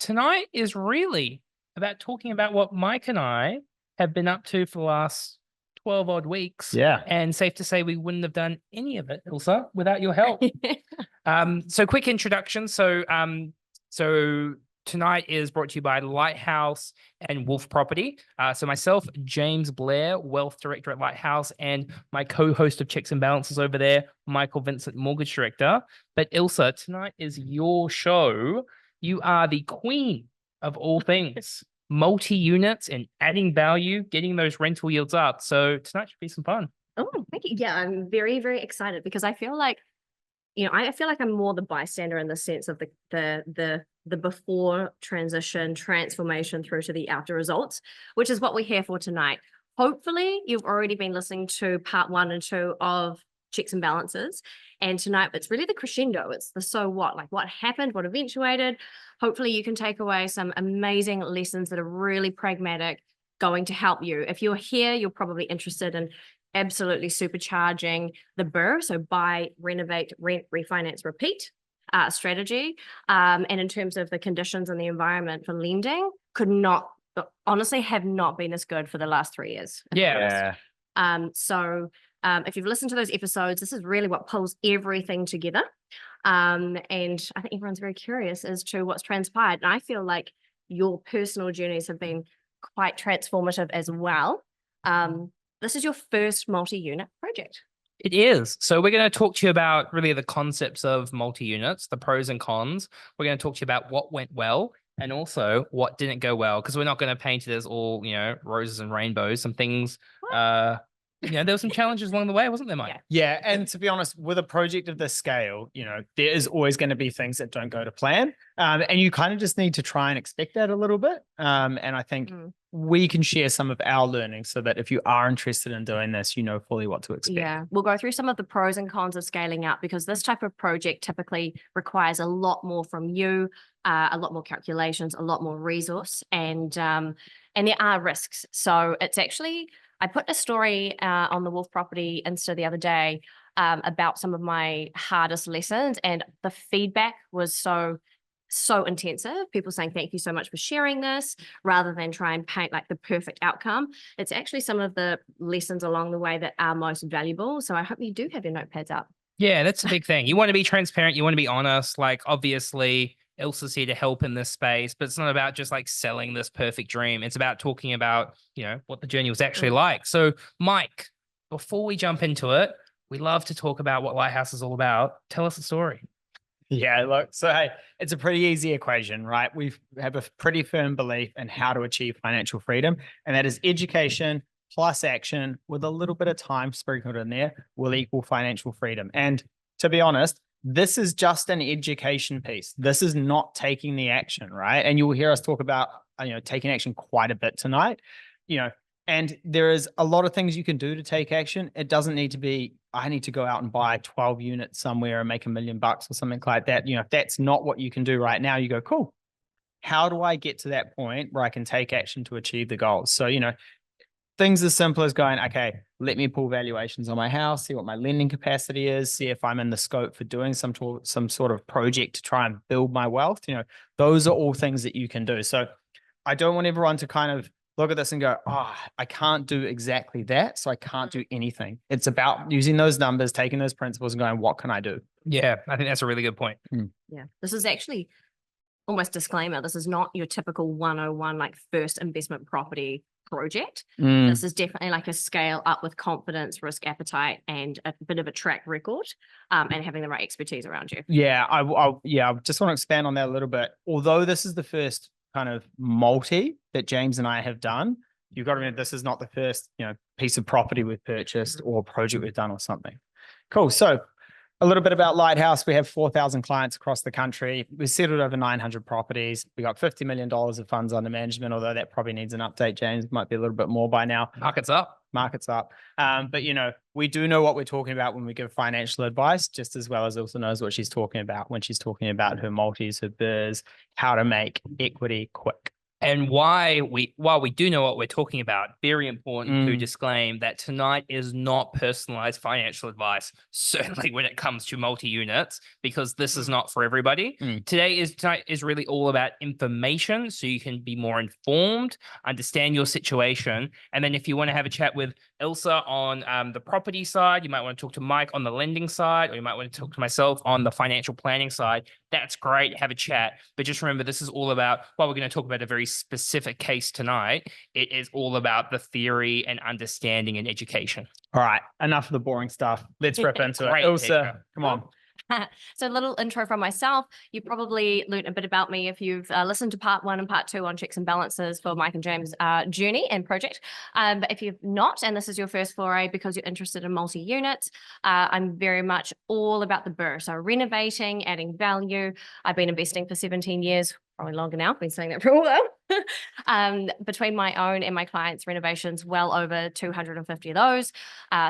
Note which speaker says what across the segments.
Speaker 1: tonight is really about talking about what Mike and I have been up to for the last 12 odd weeks.
Speaker 2: Yeah.
Speaker 1: And safe to say we wouldn't have done any of it, Ilsa, without your help. So quick introduction. So tonight is brought to you by Lighthouse and Wolf Property. So myself, James Blair, Wealth Director at Lighthouse, and my co-host of Checks and Balances over there, Michael Vincent, Mortgage Director. But Ilsa, tonight is your show. You are the queen of all things. Multi-units and adding value, getting those rental yields up. So tonight should be some fun.
Speaker 3: Oh, thank you. Yeah, I'm very, very excited because I feel like, I feel like I'm more the bystander in the sense of the before transition, transformation through to the after results, which is what we're here for tonight. Hopefully, you've already been listening to part 1 and 2 of Checks and Balances. And tonight, it's really the crescendo. It's the so what, like what happened, what eventuated. Hopefully, you can take away some amazing lessons that are really pragmatic, going to help you. If you're here, you're probably interested in absolutely supercharging the BRRRR, so buy, renovate, rent, refinance, repeat strategy. And in terms of the conditions and the environment for lending, honestly have not been as good for the last 3 years.
Speaker 1: Yeah.
Speaker 3: If you've listened to those episodes, this is really what pulls everything together. And I think everyone's very curious as to what's transpired. And I feel like your personal journeys have been quite transformative as well. This is your first multi-unit project.
Speaker 1: It is. So we're going to talk to you about really the concepts of multi-units, the pros and cons. We're going to talk to you about what went well and also what didn't go well, because we're not going to paint it as all, roses and rainbows. Some things, there were some challenges along the way, wasn't there, Mike?
Speaker 2: Yeah. And to be honest, with a project of this scale, there is always going to be things that don't go to plan. And you kind of just need to try and expect that a little bit. And I think we can share some of our learning so that if you are interested in doing this, you know fully what to expect.
Speaker 3: Yeah, we'll go through some of the pros and cons of scaling up, because this type of project typically requires a lot more from you, a lot more calculations, a lot more resource, and there are risks. So it's actually, I put a story on the Wolf Property Insta the other day about some of my hardest lessons, and the feedback was so intensive. People saying, thank you so much for sharing this, rather than try and paint like the perfect outcome. It's actually some of the lessons along the way that are most valuable. So I hope you do have your notepads up.
Speaker 1: Yeah, that's a big thing. You want to be transparent. You want to be honest. Like, obviously, Ilsa's here to help in this space, but it's not about just like selling this perfect dream. It's about talking about, what the journey was actually like. So, Mike, before we jump into it, we love to talk about what Lighthouse is all about. Tell us the story.
Speaker 2: Yeah, look, so hey, it's a pretty easy equation, right? We have a pretty firm belief in how to achieve financial freedom, and that is education plus action with a little bit of time sprinkled in there will equal financial freedom. And to be honest, this is just an education piece. This is not taking the action, right? And you will hear us talk about, taking action quite a bit tonight, and there is a lot of things you can do to take action. It doesn't need to be, I need to go out and buy 12 units somewhere and make $1 million or something like that. If that's not what you can do right now, you go, cool. How do I get to that point where I can take action to achieve the goals? So, things as simple as going, okay, let me pull valuations on my house, see what my lending capacity is, see if I'm in the scope for doing some sort of project to try and build my wealth. Those are all things that you can do. So I don't want everyone to kind of look at this and go, I can't do exactly that, so I can't do anything. It's about using those numbers, taking those principles and going, what can I do?
Speaker 1: Yeah, I think that's a really good point.
Speaker 3: Yeah, this is actually almost disclaimer. This is not your typical 101, like first investment property project. This is definitely like a scale up with confidence, risk appetite, and a bit of a track record, and having the right expertise around you.
Speaker 2: Yeah, I just want to expand on that a little bit. Although this is the first kind of multi that James and I have done, you've got to remember this is not the first, piece of property we've purchased or project we've done or something. Cool. So a little bit about Lighthouse. We have 4,000 clients across the country. We've settled over 900 properties. We got $50 million of funds under management, although that probably needs an update, James. It might be a little bit more by now.
Speaker 1: Market's up.
Speaker 2: But, we do know what we're talking about when we give financial advice, just as well as Ilsa knows what she's talking about when she's talking about her multis, her BRRRRs, how to make equity quick.
Speaker 1: And while we do know what we're talking about, very important to disclaim that tonight is not personalized financial advice, certainly when it comes to multi-units, because this is not for everybody. Tonight is really all about information, so you can be more informed, understand your situation. And then if you want to have a chat with Ilsa on the property side, you might want to talk to Mike on the lending side, or you might want to talk to myself on the financial planning side. That's great. Have a chat. But just remember, this is all about, while we're going to talk about a very specific case tonight, it is all about the theory and understanding and education.
Speaker 2: All right, enough of the boring stuff. Let's rip into it.
Speaker 1: Great,
Speaker 2: Ilsa,
Speaker 1: Teacher.
Speaker 2: come on.
Speaker 3: So a little intro from myself. You probably learned a bit about me if you've listened to part 1 and part 2 on checks and balances for Mike and James' journey and project. But if you've not, and this is your first foray because you're interested in multi-units, I'm very much all about the BRRRR. So renovating, adding value. I've been investing for 17 years, probably longer now. I've been saying that for a while. Between my own and my clients' renovations, well over 250 of those.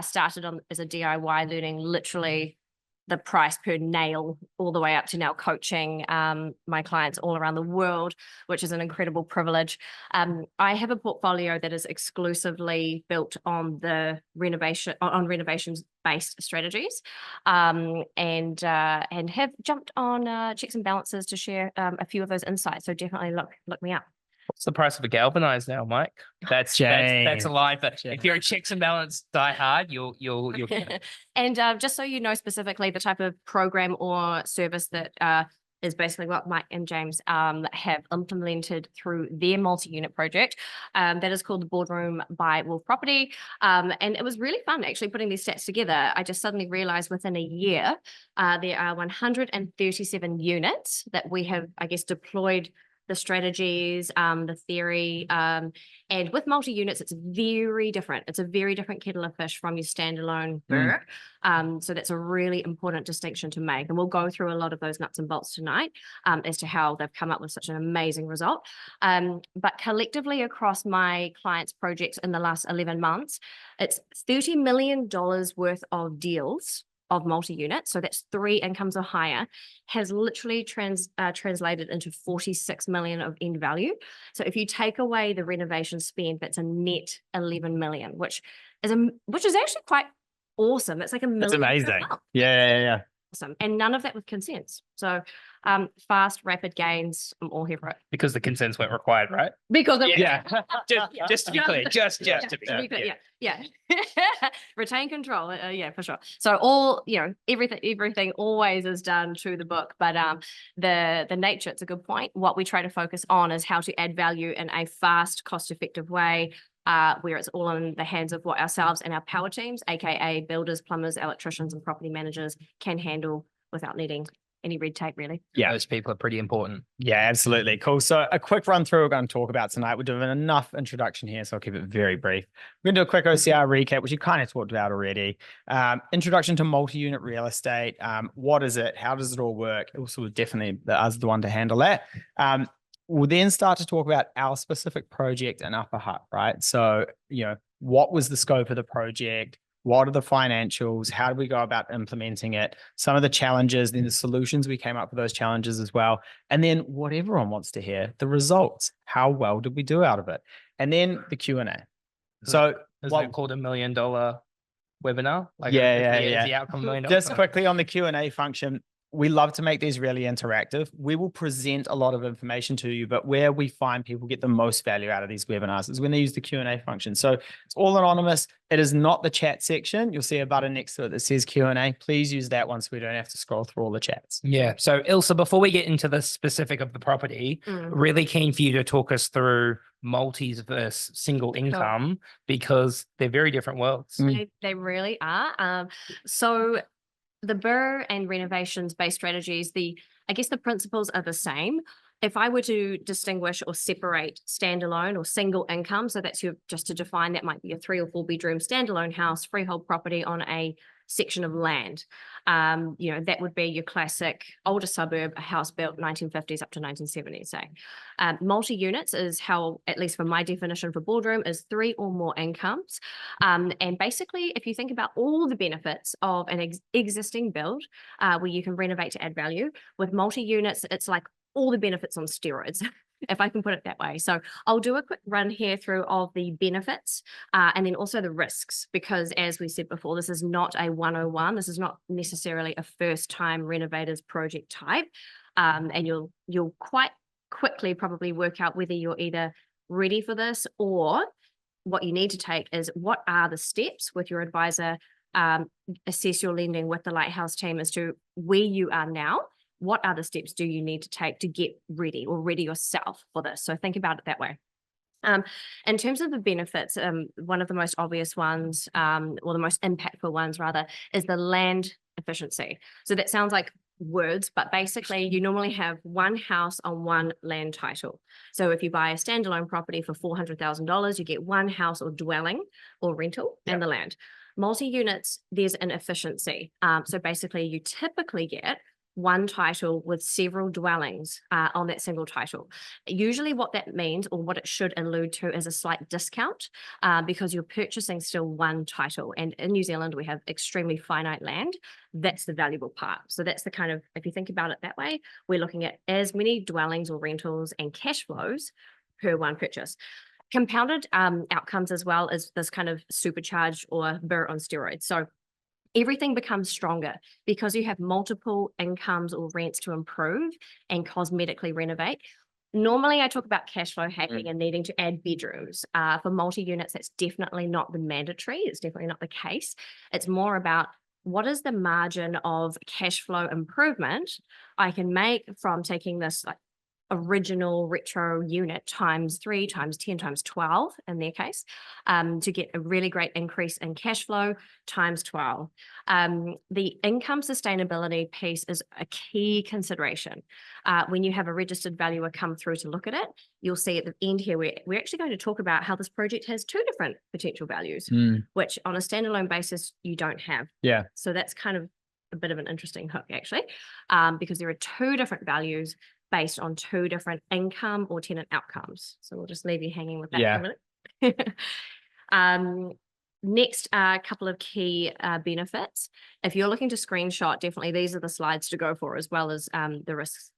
Speaker 3: Started on as a DIY, learning literally the price per nail all the way up to now coaching my clients all around the world, which is an incredible privilege. I have a portfolio that is exclusively built on the renovations based strategies, and have jumped on checks and balances to share a few of those insights. So definitely look me up.
Speaker 1: What's the price of a galvanized now, Mike? That's a lie. But if you're a checks and balance die hard, you'll get it.
Speaker 3: And just so you know specifically the type of program or service that is basically what Mike and James have implemented through their multi-unit project. That is called the Boardroom by Wolf Property. And it was really fun actually putting these stats together. I just suddenly realized within a year, there are 137 units that we have, I guess, deployed the strategies, the theory, and with multi-units, it's very different. It's a very different kettle of fish from your standalone BRRRR. So that's a really important distinction to make. And we'll go through a lot of those nuts and bolts tonight as to how they've come up with such an amazing result. But collectively across my clients' projects in the last 11 months, it's $30 million worth of deals of multi-unit, so that's 3 incomes or higher, has literally translated into 46 million of end value. So if you take away the renovation spend, that's a net 11 million, which is actually quite awesome. It's like $1 million.
Speaker 2: That's amazing. Yeah.
Speaker 3: Awesome. And none of that with consents. So fast, rapid gains, I'm all here for it.
Speaker 1: Because the consents weren't required, right?
Speaker 3: Because of
Speaker 1: Just to be clear, just to be clear.
Speaker 3: Yeah. Retain control. Yeah, for sure. So all, everything always is done to the book, but the nature, it's a good point. What we try to focus on is how to add value in a fast, cost-effective way, where it's all in the hands of what ourselves and our power teams, aka builders, plumbers, electricians, and property managers can handle without needing any red tape, really.
Speaker 1: Yeah, those people are pretty important.
Speaker 2: Yeah, absolutely. Cool. So a quick run through we're going to talk about tonight. We're doing enough introduction here, so I'll keep it very brief. We're going to do a quick OCR recap, which you kind of talked about already. Introduction to multi-unit real estate. What is it? How does it all work? Also, definitely us the one to handle that. We'll then start to talk about our specific project in Upper Hutt, right? So, what was the scope of the project? What are the financials? How do we go about implementing it? Some of the challenges, then the solutions we came up with those challenges as well. And then what everyone wants to hear, the results. How well did we do out of it? And then the Q&A. So
Speaker 1: is that called $1 million webinar? Like
Speaker 2: yeah.
Speaker 1: The outcome $1 million.
Speaker 2: Just quickly on the Q&A function, we love to make these really interactive. We will present a lot of information to you, but where we find people get the most value out of these webinars is when they use the Q&A function. So it's all anonymous. It is not the chat section. You'll see a button next to it that says Q&A. Please use that one so we don't have to scroll through all the chats.
Speaker 1: Yeah. So Ilsa, before we get into the specific of the property, really keen for you to talk us through multis versus single income, because they're very different worlds.
Speaker 3: They really are. So the BRRRR and renovations-based strategies, I guess the principles are the same. If I were to distinguish or separate standalone or single income, so that's just to define, that might be a 3 or 4 bedroom standalone house, freehold property on a section of land. That would be your classic older suburb, a house built 1950s up to 1970s, say. Multi-units is how, at least for my definition for Boardroom, is 3 or more incomes. And basically, if you think about all the benefits of an existing build, where you can renovate to add value, with multi-units, it's like all the benefits on steroids. if I can put it that way. So I'll do a quick run here through of the benefits and then also the risks, because as we said before, this is not a 101. This is not necessarily a first time renovators project type. And you'll quite quickly probably work out whether you're either ready for this, or what you need to take is what are the steps with your advisor, assess your lending with the Lighthouse team as to where you are now. What other steps do you need to take to get ready or ready yourself for this? So think about it that way. In terms of the benefits, one of the most obvious ones, or the most impactful ones rather, is the land efficiency. So that sounds like words, but basically you normally have one house on one land title. So if you buy a standalone property for $400,000, you get one house or dwelling or rental and the land. Multi-units, there's an efficiency. So basically you typically get one title with several dwellings on that single title. Usually what that means, or what it should allude to, is a slight discount because you're purchasing still one title. And in New Zealand, we have extremely finite land. That's the valuable part. So that's the kind of, if you think about it that way, we're looking at as many dwellings or rentals and cash flows per one purchase. Compounded outcomes as well as this kind of supercharged or burr on steroids. So everything becomes stronger because you have multiple incomes or rents to improve and cosmetically renovate. Normally, I talk about cash flow hacking and needing to add bedrooms. For multi-units, that's definitely not the mandatory. It's definitely not the case. It's more about what is the margin of cash flow improvement I can make from taking this like original retro unit times 3 times 10 times 12 in their case, to get a really great increase in cash flow times 12. The income sustainability piece is a key consideration. When you have a registered valuer come through to look at it, you'll see at the end here, we're actually going to talk about how this project has 2 different potential values, which on a standalone basis, you don't have.
Speaker 2: Yeah.
Speaker 3: So that's kind of a bit of an interesting hook actually, because there are 2 different values based on 2 different income or tenant outcomes. So we'll just leave you hanging with that for a minute. Next, a couple of key benefits. If you're looking to screenshot, definitely these are the slides to go for, as well as the risks.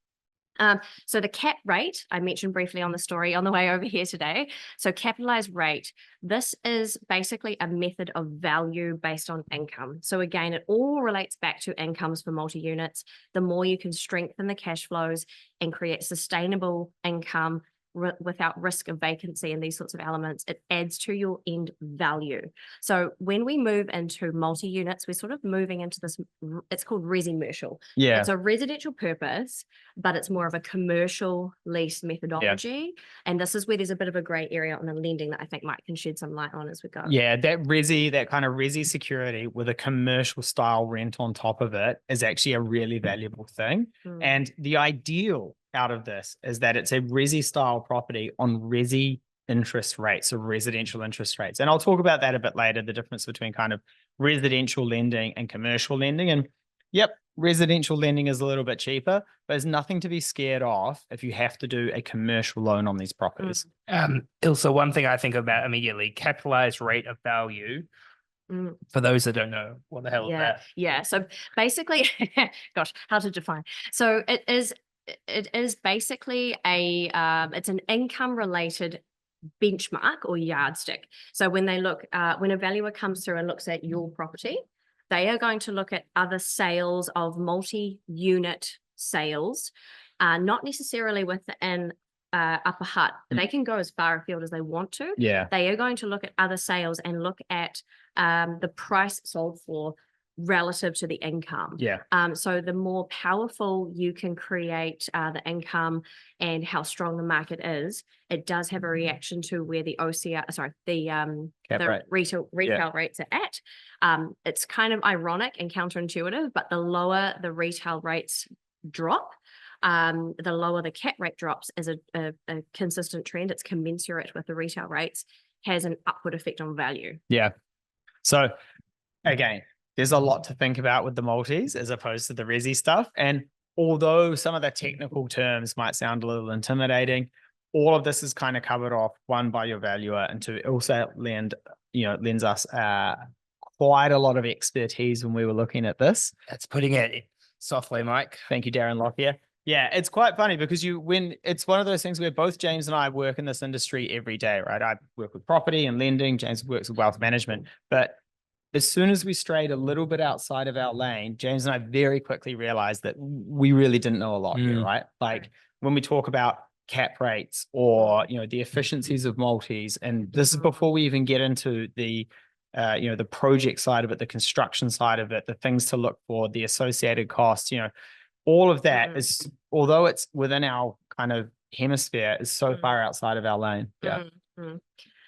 Speaker 3: So the cap rate, I mentioned briefly on the story on the way over here today. So capitalized rate, this is basically a method of value based on income. So again, it all relates back to incomes for multi-units. The more you can strengthen the cash flows and create sustainable income without risk of vacancy and these sorts of elements, it adds to your end value. So when we move into multi-units, we're sort of moving into this, it's called resi-mercial.
Speaker 2: Yeah.
Speaker 3: It's a residential purpose, but it's more of a commercial lease methodology. And this is where there's a bit of a gray area on the lending that I think Mike can shed some light on as we go.
Speaker 2: Yeah, that kind of resi security with a commercial style rent on top of it is actually a really valuable thing. And the ideal out of this is that it's a resi style property on resi interest rates or residential interest rates. And I'll talk about that a bit later, the difference between kind of residential lending and commercial lending. And yep, residential lending is a little bit cheaper, but there's nothing to be scared of if you have to do a commercial loan on these properties.
Speaker 1: Also, one thing I think about immediately, capitalized rate of value. For those that don't know, what the hell is that?
Speaker 3: Yeah. So basically, gosh, how to define? So it is basically it's an income related benchmark or yardstick. So when they look, when a valuer comes through and looks at your property, they are going to look at other sales of multi-unit sales, not necessarily within Upper Hutt. They can go as far afield as they want to.
Speaker 2: Yeah.
Speaker 3: They are going to look at other sales and look at the price sold for relative to the income.
Speaker 2: Yeah.
Speaker 3: So the more powerful you can create the income and how strong the market is, it does have a reaction to where the retail rates are at. It's kind of ironic and counterintuitive, but the lower the retail rates drop, the lower the cap rate drops as a consistent trend. It's commensurate with the retail rates, has an upward effect on value.
Speaker 2: Yeah. So again, there's a lot to think about with the multis as opposed to the resi stuff. And although some of the technical terms might sound a little intimidating, all of this is kind of covered off, 1, by your valuer, and 2, also lends us quite a lot of expertise when we were looking at this.
Speaker 1: That's putting it softly, Mike.
Speaker 2: Thank you, Darren Lockyer. Yeah, it's quite funny because when it's one of those things where both James and I work in this industry every day, right? I work with property and lending. James works with wealth management. But as soon as we strayed a little bit outside of our lane, James and I very quickly realized that we really didn't know a lot here, right? Like when we talk about cap rates or, the efficiencies of multis, and this is before we even get into the the project side of it, the construction side of it, the things to look for, the associated costs, all of that is, although it's within our kind of hemisphere, is so far outside of our lane. Yeah.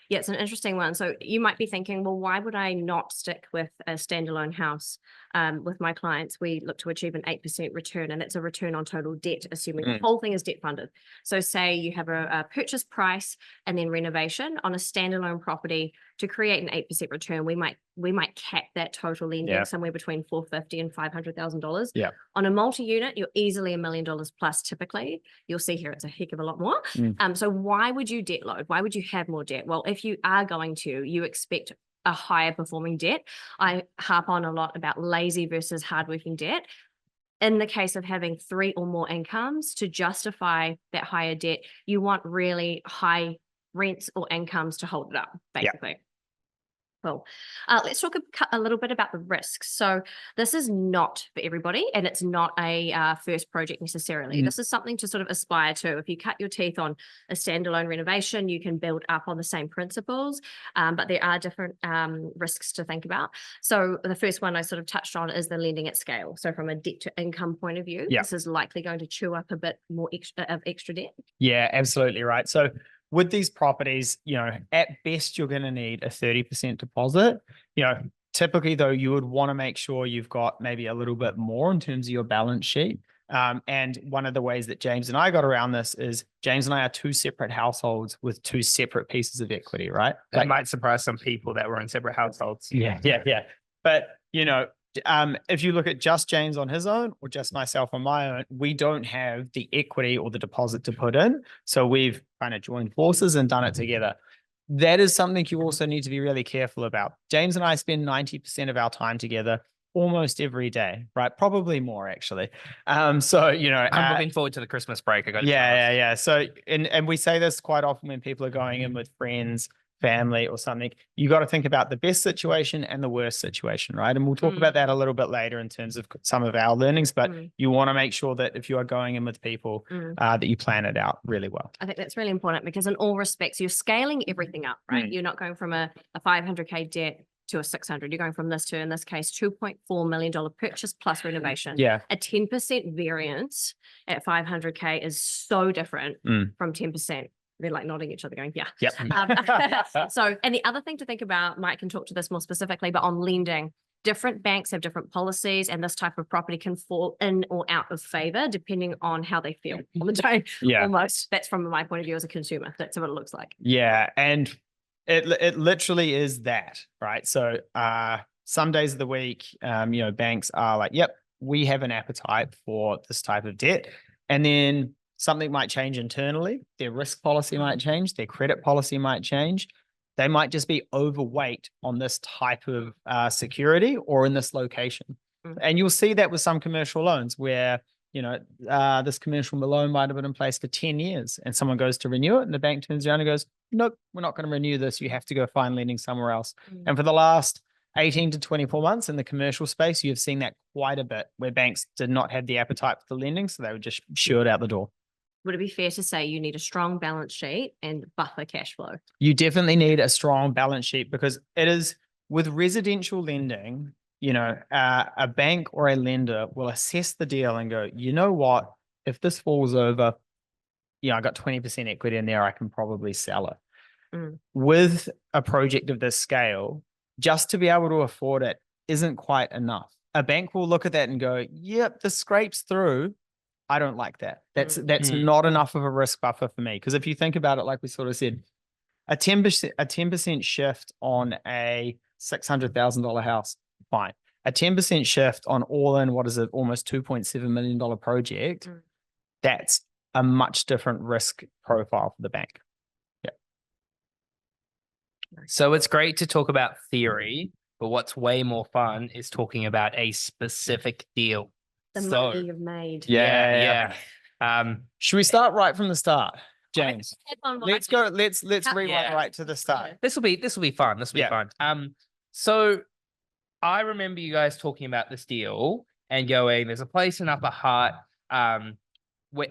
Speaker 3: Yeah, it's an interesting one. So you might be thinking, well, why would I not stick with a standalone house? With my clients, we look to achieve an 8% return, and it's a return on total debt, assuming the whole thing is debt funded. So say you have a purchase price and then renovation on a standalone property. To create an 8% return, we might cap that total lending somewhere between $450,000 and $500,000.
Speaker 2: Yeah.
Speaker 3: On a multi-unit, you're easily $1 million plus. Typically, you'll see here it's a heck of a lot more. So why would you debt load? Why would you have more debt? Well, if you are going to, you expect a higher performing debt. I harp on a lot about lazy versus hardworking debt. In the case of having 3 or more incomes, to justify that higher debt, you want really high rents or incomes to hold it up, basically. Cool. Let's talk a little bit about the risks. So this is not for everybody, and it's not a first project necessarily. This is something to sort of aspire to. If you cut your teeth on a standalone renovation, you can build up on the same principles, but there are different risks to think about. So the first one I sort of touched on is the lending at scale. So from a debt to income point of view, this is likely going to chew up a bit more extra debt.
Speaker 2: Yeah, absolutely right. So with these properties, at best, you're going to need a 30% deposit. Typically, though, you would want to make sure you've got maybe a little bit more in terms of your balance sheet. And one of the ways that James and I got around this is James and I are 2 separate households with 2 separate pieces of equity, right?
Speaker 1: That might surprise some people that were in separate households.
Speaker 2: Yeah. But, if you look at just James on his own or just myself on my own, we don't have the equity or the deposit to put in. So we've kind of joined forces and done it together. That is something you also need to be really careful about. James and I spend 90% of our time together almost every day, right? Probably more, actually. I'm
Speaker 1: looking forward to the Christmas break. I got
Speaker 2: yeah. So, and we say this quite often when people are going in with friends, family or something. You got to think about the best situation and the worst situation, right? And we'll talk about that a little bit later in terms of some of our learnings, but you want to make sure that if you are going in with people, that you plan it out really well.
Speaker 3: I think that's really important because in all respects, you're scaling everything up, right? You're not going from a $500K debt to a 600. You're going from this to, in this case, $2.4 million purchase plus renovation.
Speaker 2: Yeah.
Speaker 3: A 10% variance at $500K is so different from 10%. They're like nodding each other going, yeah.
Speaker 2: Yep.
Speaker 3: So, and the other thing to think about, Mike can talk to this more specifically, but on lending, different banks have different policies, and this type of property can fall in or out of favor depending on how they feel on the day.
Speaker 2: Yeah.
Speaker 3: Almost. That's from my point of view as a consumer. That's what it looks like.
Speaker 2: Yeah. And it literally is that, right? So some days of the week, banks are like, yep, we have an appetite for this type of debt. And then something might change internally. Their risk policy might change. Their credit policy might change. They might just be overweight on this type of security or in this location. And you'll see that with some commercial loans where, this commercial loan might have been in place for 10 years and someone goes to renew it and the bank turns around and goes, nope, we're not going to renew this. You have to go find lending somewhere else. And for the last 18 to 24 months in the commercial space, you've seen that quite a bit where banks did not have the appetite for the lending. So they would just shoo it out the door.
Speaker 3: Would it be fair to say you need a strong balance sheet and buffer cash flow?
Speaker 2: You definitely need a strong balance sheet because it is with residential lending, a bank or a lender will assess the deal and go, you know what, if this falls over, I got 20% equity in there, I can probably sell it. With a project of this scale, just to be able to afford it isn't quite enough. A bank will look at that and go, yep, this scrapes through. I don't like that. That's not enough of a risk buffer for me. Because if you think about it, like we sort of said, a 10% shift on a $600,000 house, fine. A 10% shift on all in, what is it, almost $2.7 million project, that's a much different risk profile for the bank. Yeah.
Speaker 1: So it's great to talk about theory, but what's way more fun is talking about a specific deal.
Speaker 3: The money you've made.
Speaker 1: Yeah.
Speaker 2: Should we start right from the start, James?
Speaker 3: Headphone
Speaker 2: Let's
Speaker 3: mic.
Speaker 2: go. Let's rewind
Speaker 1: Yeah.
Speaker 2: right to the start.
Speaker 1: This will be fun. This will be
Speaker 2: Yeah.
Speaker 1: fun. So I remember you guys talking about this deal and going, there's a place in Upper Hutt. And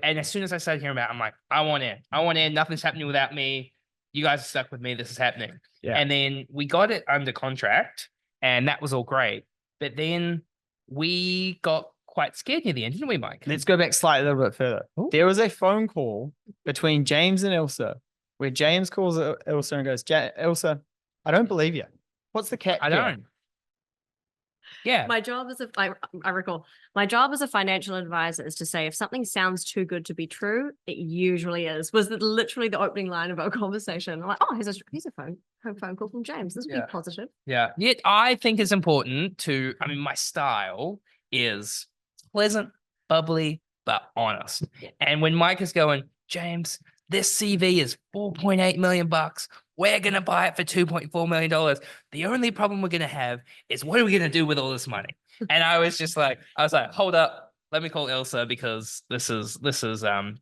Speaker 1: as soon as I started hearing about it, I'm like, I want in. Nothing's happening without me. You guys are stuck with me. This is happening.
Speaker 2: Yeah.
Speaker 1: And then we got it under contract, and that was all great. But then we got quite scared near the end, didn't we, Mike?
Speaker 2: Let's go back slightly a little bit further.
Speaker 1: Ooh.
Speaker 2: There was a phone call between James and Ilsa where James calls Ilsa and goes, Ilsa, I don't believe you. What's the cat?
Speaker 1: I
Speaker 2: feel?"
Speaker 1: don't. Yeah.
Speaker 3: My job as I recall, my job as a financial advisor is to say if something sounds too good to be true, it usually is. Was literally the opening line of our conversation. I'm like, oh, here's a phone call from James. This would
Speaker 1: Yeah.
Speaker 3: be positive.
Speaker 1: Yeah. Yet I think it's important to, I mean, my style is pleasant, bubbly, but honest.
Speaker 3: Yeah.
Speaker 1: And when Mike is going, James, this CV is $4.8 million. We're going to buy it for $2.4 million. The only problem we're going to have is what are we going to do with all this money? And I was like, hold up. Let me call Ilsa because this is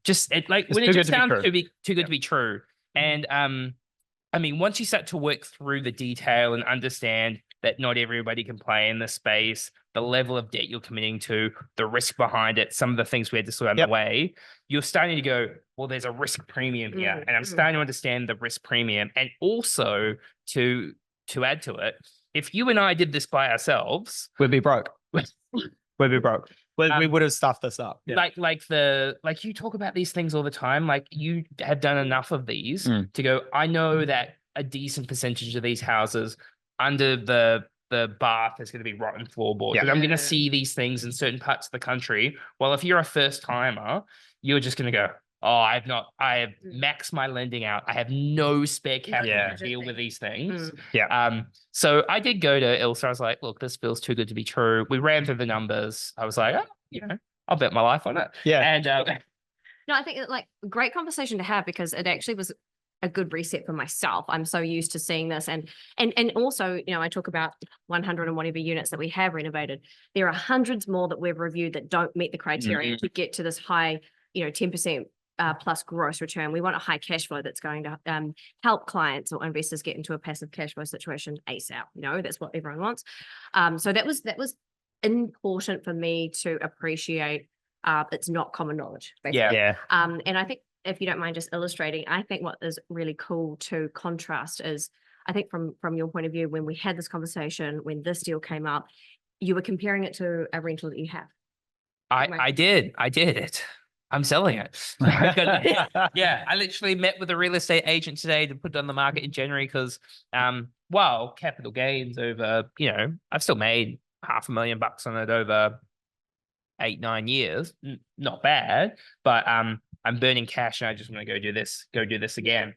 Speaker 1: just it, like
Speaker 2: It's
Speaker 1: when
Speaker 2: too
Speaker 1: it
Speaker 2: good
Speaker 1: just
Speaker 2: to be
Speaker 1: sounds
Speaker 2: true.
Speaker 1: too good to be true. And I mean, once you start to work through the detail and understand that not everybody can play in this space, the level of debt you're committing to, the risk behind it, some of the things we had to sort out in the way, you're starting to go, well, there's a risk premium here. And I'm starting to understand the risk premium. And also to add to it, if you and I did this by ourselves,
Speaker 2: We'd be broke. We'd be broke. We would have stuffed this up. Yeah.
Speaker 1: like you talk about these things all the time. Like you have done enough of these to go, I know that a decent percentage of these houses under the bath is going to be rotten floorboards.
Speaker 2: Yeah.
Speaker 1: And I'm going to see these things in certain parts of the country. Well, if you're a first timer, you're just going to go, oh, I have maxed my lending out. I have no spare capital to deal with these things.
Speaker 2: Yeah.
Speaker 1: So I did go to Ilsa. I was like, look, this feels too good to be true. We ran through the numbers. I was like, oh, I'll bet my life on it.
Speaker 2: Yeah.
Speaker 3: And no, I think like great conversation to have because it actually was a good reset for myself. I'm so used to seeing this and also, I talk about 100 and whatever units that we have renovated. There are hundreds more that we've reviewed that don't meet the criteria to get to this high, 10% plus gross return. We want a high cash flow that's going to help clients or investors get into a passive cash flow situation ASAP. That's what everyone wants. So that was important for me to appreciate. It's not common knowledge, basically.
Speaker 2: Yeah.
Speaker 3: And I think if you don't mind just illustrating, I think what is really cool to contrast is, I think from your point of view, when we had this conversation, when this deal came up, you were comparing it to a rental that you have.
Speaker 1: I did it. I'm selling it. Yeah, I literally met with a real estate agent today to put it on the market in January because, capital gains over, I've still made $500,000 on it over 8-9 years. Not bad, but I'm burning cash and I just want to go do this again.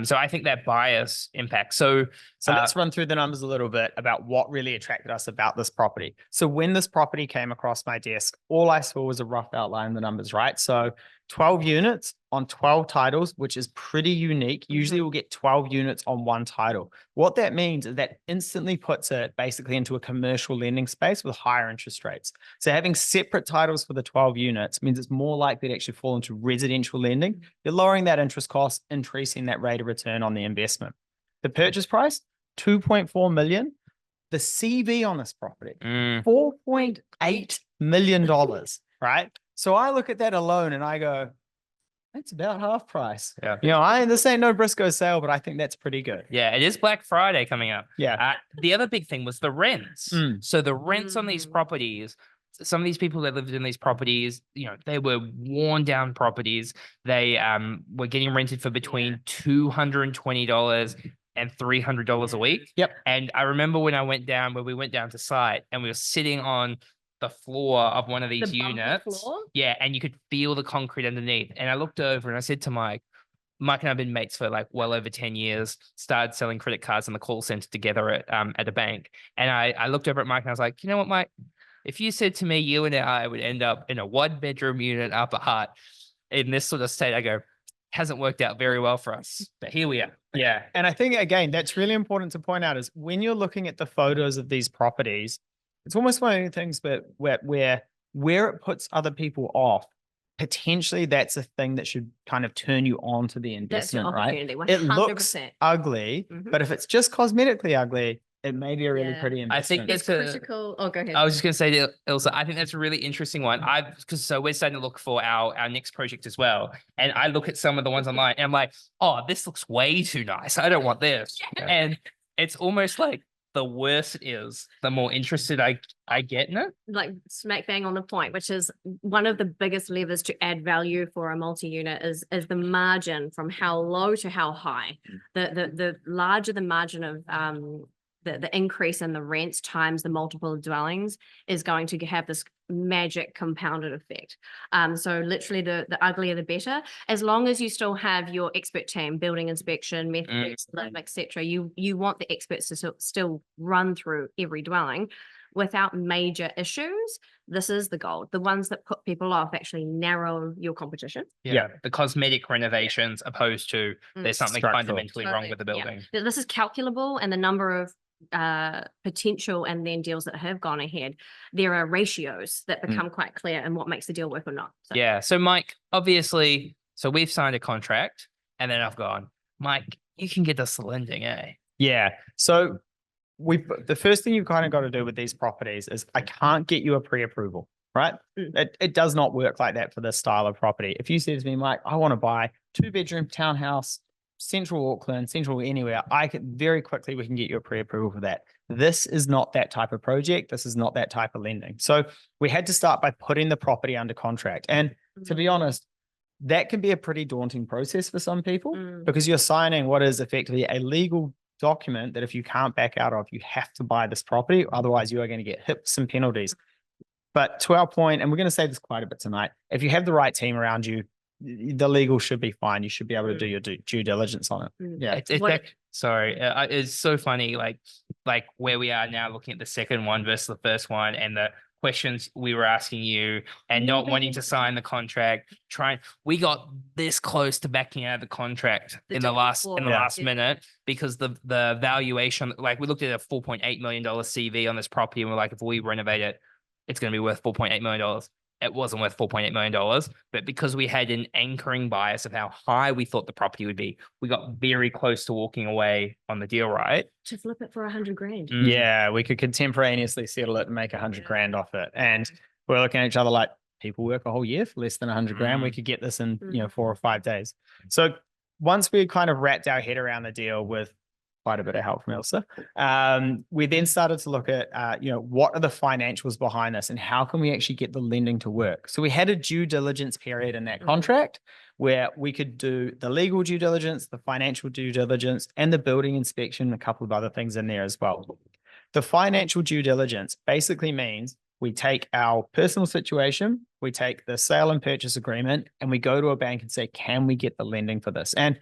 Speaker 1: So I think that bias impacts. So
Speaker 2: let's run through the numbers a little bit about what really attracted us about this property. So when this property came across my desk, all I saw was a rough outline of the numbers, right? So 12 units on 12 titles, which is pretty unique. Usually we'll get 12 units on one title. What that means is that instantly puts it basically into a commercial lending space with higher interest rates. So having separate titles for the 12 units means it's more likely to actually fall into residential lending. You're lowering that interest cost, increasing that rate of return on the investment. The purchase price, $2.4 million. The CV on this property, $4.8 million, right? So I look at that alone and I go, that's about half price.
Speaker 1: Yeah.
Speaker 2: This ain't no Briscoe sale, but I think that's pretty good.
Speaker 1: Yeah, it is Black Friday coming up.
Speaker 2: Yeah.
Speaker 1: The other big thing was the rents. So the rents on these properties, some of these people that lived in these properties, they were worn down properties. They were getting rented for between $220 and $300 a week.
Speaker 2: Yep.
Speaker 1: And I remember when we went down to site and we were sitting on the floor of one of these
Speaker 3: The bumpy
Speaker 1: units.
Speaker 3: floor?
Speaker 1: Yeah, and you could feel the concrete underneath. And I looked over and I said to Mike and I've been mates for like well over 10 years, started selling credit cards in the call center together at a bank. And I looked over at Mike and I was like, you know what, Mike? If you said to me, you and I would end up in a 1-bedroom unit Upper Hutt in this sort of state, I go, hasn't worked out very well for us, but here we are.
Speaker 2: Yeah. And I think, again, that's really important to point out is when you're looking at the photos of these properties, it's almost one of the things that where it puts other people off. potentially that's a thing that should kind of turn you on to the
Speaker 3: That's the
Speaker 2: investment, right?
Speaker 3: opportunity.
Speaker 2: It looks
Speaker 3: 100%.
Speaker 2: ugly,
Speaker 3: Mhm.
Speaker 2: but if it's just cosmetically ugly, it may be a really
Speaker 3: Yeah.
Speaker 2: pretty
Speaker 1: I think
Speaker 2: investment.
Speaker 3: It's
Speaker 1: That's
Speaker 3: critical. Oh, go ahead.
Speaker 1: I was just going to say to Ilsa, I think that's a really interesting one. So we're starting to look for our next project as well. And I look at some of the ones online and I'm like, oh, this looks way too nice. I don't want this.
Speaker 3: Yeah.
Speaker 1: And it's almost like the worse it is, the more interested I get in it.
Speaker 3: Like smack bang on the point, which is one of the biggest levers to add value for a multi-unit is the margin from how low to how high. The larger the margin of the increase in the rents times the multiple dwellings is going to have this magic compounded effect. So literally the uglier the better, as long as you still have your expert team, building inspection, methods, etc. You want the experts to still run through every dwelling without major issues. This is the gold. The ones that put people off actually narrow your competition.
Speaker 1: Yeah. The cosmetic renovations opposed to there's something
Speaker 2: Structural.
Speaker 1: fundamentally wrong with the
Speaker 3: Yeah.
Speaker 1: building.
Speaker 3: This is calculable, and the number of potential and then deals that have gone ahead, there are ratios that become quite clear and what makes the deal work or not. So,
Speaker 1: Yeah. So Mike, obviously, so we've signed a contract and then I've gone, Mike, you can get us the lending, eh?
Speaker 2: Yeah. So the first thing you've kind of got to do with these properties is I can't get you a pre-approval, right? It does not work like that for this style of property. If you said to me, Mike, I want to buy 2-bedroom townhouse, central Auckland, central anywhere, we can get you a pre-approval for that. This is not that type of project. This is not that type of lending. So we had to start by putting the property under contract. And to be honest, that can be a pretty daunting process for some people because you're signing what is effectively a legal document that if you can't back out of, you have to buy this property. Otherwise, you are going to get hit with some penalties. But to our point, and we're going to say this quite a bit tonight, if you have the right team around you, the legal should be fine. You should be able to do your due diligence on it. Yeah.
Speaker 1: It's so funny, like where we are now looking at the second one versus the first one and the questions we were asking you and not wanting to sign the contract, we got this close to backing out of the contract in the last minute because the valuation, like we looked at a $4.8 million CV on this property and we're like, if we renovate it, it's going to be worth $4.8 million. It wasn't worth $4.8 million, but because we had an anchoring bias of how high we thought the property would be, we got very close to walking away on the deal, right?
Speaker 3: To flip it for $100,000.
Speaker 2: Yeah, we could contemporaneously settle it and make $100,000 off it. And we're looking at each other like, people work a whole year for less than $100,000. We could get this in 4 or 5 days. So once we kind of wrapped our head around the deal with quite a bit of help from Ilsa, we then started to look at, what are the financials behind this and how can we actually get the lending to work? So we had a due diligence period in that contract where we could do the legal due diligence, the financial due diligence, and the building inspection, and a couple of other things in there as well. The financial due diligence basically means we take our personal situation, we take the sale and purchase agreement, and we go to a bank and say, can we get the lending for this? And,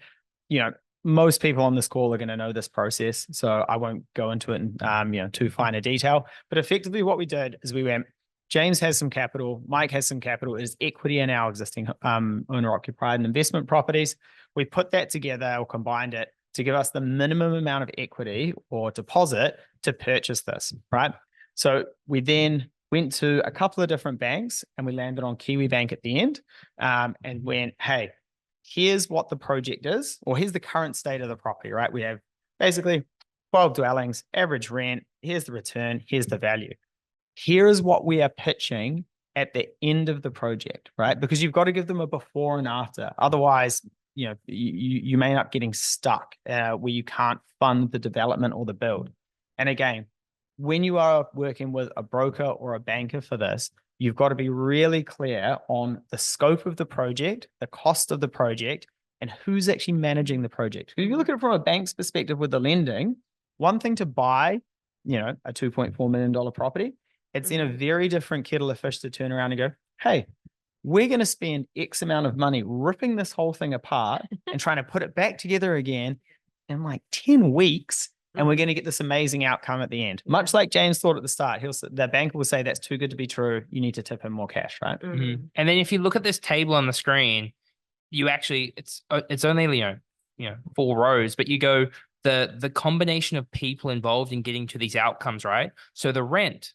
Speaker 2: most people on this call are going to know this process, so I won't go into it in too fine a detail. But effectively, what we did is we went, James has some capital, Mike has some capital, it is equity in our existing owner-occupied and investment properties. We put that together or combined it to give us the minimum amount of equity or deposit to purchase this, right? So we then went to a couple of different banks and we landed on Kiwi Bank at the end and went, hey, here's what the project is, or here's the current state of the property, right? We have basically 12 dwellings, average rent, here's the return, here's the value. Here is what we are pitching at the end of the project, right? Because you've got to give them a before and after. Otherwise, you may end up getting stuck where you can't fund the development or the build. And again, when you are working with a broker or a banker for this, you've got to be really clear on the scope of the project, the cost of the project, and who's actually managing the project. If you look at it from a bank's perspective with the lending, one thing to buy, a $2.4 million property, it's in a very different kettle of fish to turn around and go, hey, we're going to spend X amount of money ripping this whole thing apart and trying to put it back together again in like 10 weeks. And we're going to get this amazing outcome at the end. Much like James thought at the start, the banker will say that's too good to be true. You need to tip him more cash, right?
Speaker 1: And then if you look at this table on the screen, you actually it's only 4 rows, but you go the combination of people involved in getting to these outcomes, right? So the rent,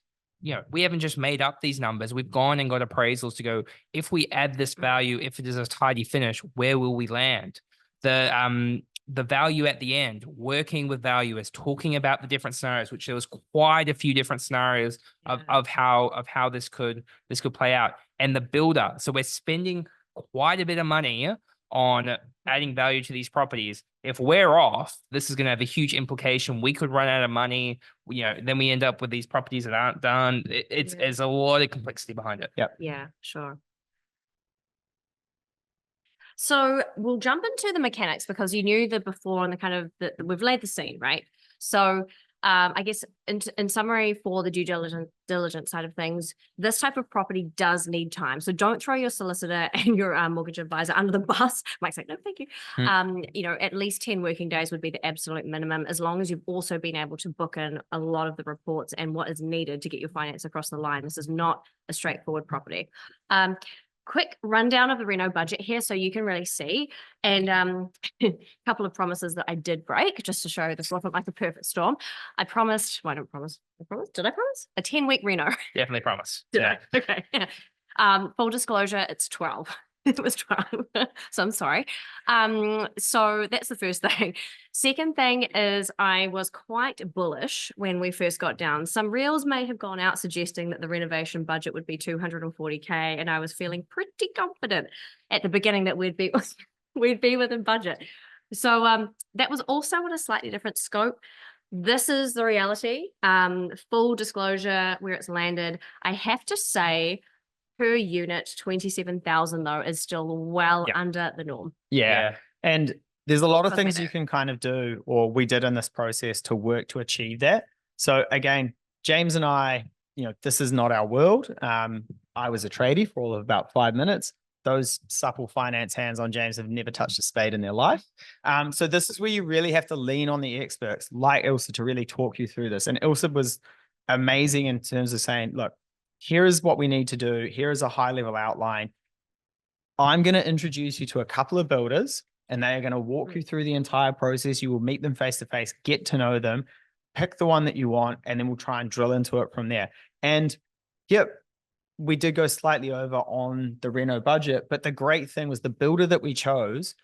Speaker 1: we haven't just made up these numbers. We've gone and got appraisals to go, if we add this value, if it is a tidy finish, where will we land? The value at the end, working with valuers, talking about the different scenarios, which there was quite a few different scenarios of how this could play out. And the builder. So we're spending quite a bit of money on adding value to these properties. If we're off, this is going to have a huge implication. We could run out of money. Then we end up with these properties that aren't done. There's a lot of complexity behind it.
Speaker 2: Yep.
Speaker 3: Yeah, sure. So we'll jump into the mechanics because you knew the before and the kind of we've laid the scene, right? So I guess in summary for the due diligence side of things, this type of property does need time. So don't throw your solicitor and your mortgage advisor under the bus. Mike's like, no, thank you. At least 10 working days would be the absolute minimum, as long as you've also been able to book in a lot of the reports and what is needed to get your finance across the line. This is not a straightforward property. Quick rundown of the Reno budget here so you can really see, and a couple of promises that I did break just to show this wasn't like a perfect storm. I promised, well, I don't promise, did I promise? A 10-week Reno.
Speaker 1: Definitely promise.
Speaker 3: Did I? Okay. Full disclosure, it's 12. It was 12. So I'm sorry. So that's the first thing. Second thing is I was quite bullish when we first got down. Some reels may have gone out suggesting that the renovation budget would be $240K, and I was feeling pretty confident at the beginning that we'd be within budget. So that was also at a slightly different scope. This is the reality. Full disclosure, where it's landed. I have to say, per unit, 27,000 though is still well under the norm.
Speaker 2: Yeah. And there's a lot of things you can kind of do, or we did in this process to work to achieve that. So again, James and I, this is not our world. I was a tradie for all of about 5 minutes. Those supple finance hands on James have never touched a spade in their life. So this is where you really have to lean on the experts like Ilse to really talk you through this. And Ilse was amazing in terms of saying, look, here is what we need to do. Here is a high level outline. I'm going to introduce you to a couple of builders, and they are going to walk you through the entire process. You will meet them face to face, get to know them, pick the one that you want, and then we'll try and drill into it from there. And yep, we did go slightly over on the Reno budget, but the great thing was the builder that we chose,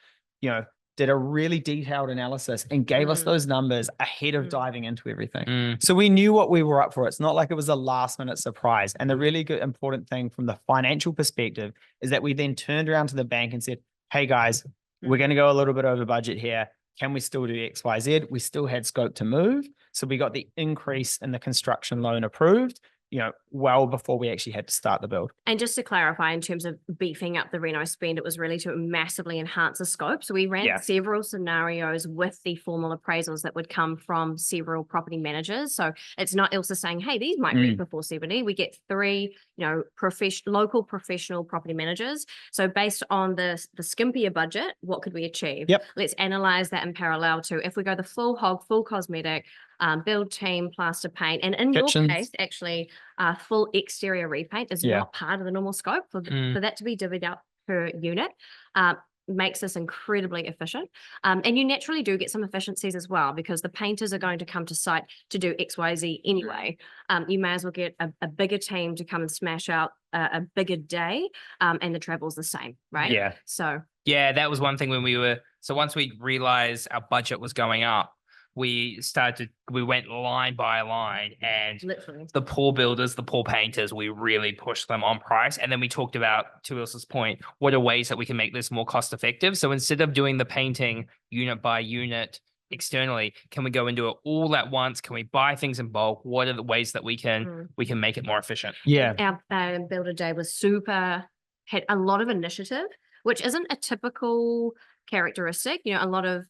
Speaker 2: did a really detailed analysis and gave us those numbers ahead of diving into everything. So we knew what we were up for. It's not like it was a last minute surprise. And the really good important thing from the financial perspective is that we then turned around to the bank and said, hey guys, we're going to go a little bit over budget here. Can we still do X, Y, Z? We still had scope to move. So we got the increase in the construction loan approved, well before we actually had to start the build.
Speaker 3: And just to clarify, in terms of beefing up the Reno spend, it was really to massively enhance the scope. So we ran several scenarios with the formal appraisals that would come from several property managers. So it's not Ilse saying, hey, these might be for 470. We get 3, local professional property managers. So based on the skimpier budget, what could we achieve? Let's analyze that in parallel to, if we go the full hog, full cosmetic, build team, plaster paint, and in
Speaker 2: Kitchens.
Speaker 3: your case, actually, full exterior repaint is not part of the normal scope. For that to be divvied up per unit makes this incredibly efficient. And you naturally do get some efficiencies as well, because the painters are going to come to site to do XYZ anyway. You may as well get a bigger team to come and smash out a bigger day, and the travel's the same, right?
Speaker 2: Yeah.
Speaker 3: So
Speaker 1: yeah, that was one thing when once we realized our budget was going up, we went line by line, and
Speaker 3: literally
Speaker 1: the poor builders, the poor painters, we really pushed them on price. And then we talked about, to Ilse's point, what are ways that we can make this more cost effective? So instead of doing the painting unit by unit externally, can we go and do it all at once? Can we buy things in bulk? What are the ways that we can make it more efficient?
Speaker 2: Yeah.
Speaker 3: Our builder day was had a lot of initiative, which isn't a typical characteristic. A lot of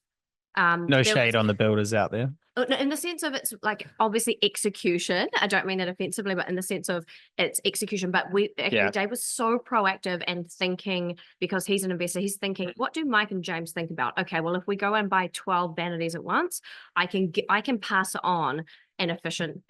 Speaker 2: No shade on the builders out there.
Speaker 3: In the sense of, it's like obviously execution. I don't mean that offensively, but in the sense of it's execution. But Dave was so proactive and thinking, because he's an investor, he's thinking, what do Mike and James think about? Okay, well, if we go and buy 12 vanities at once, I can pass it on an efficient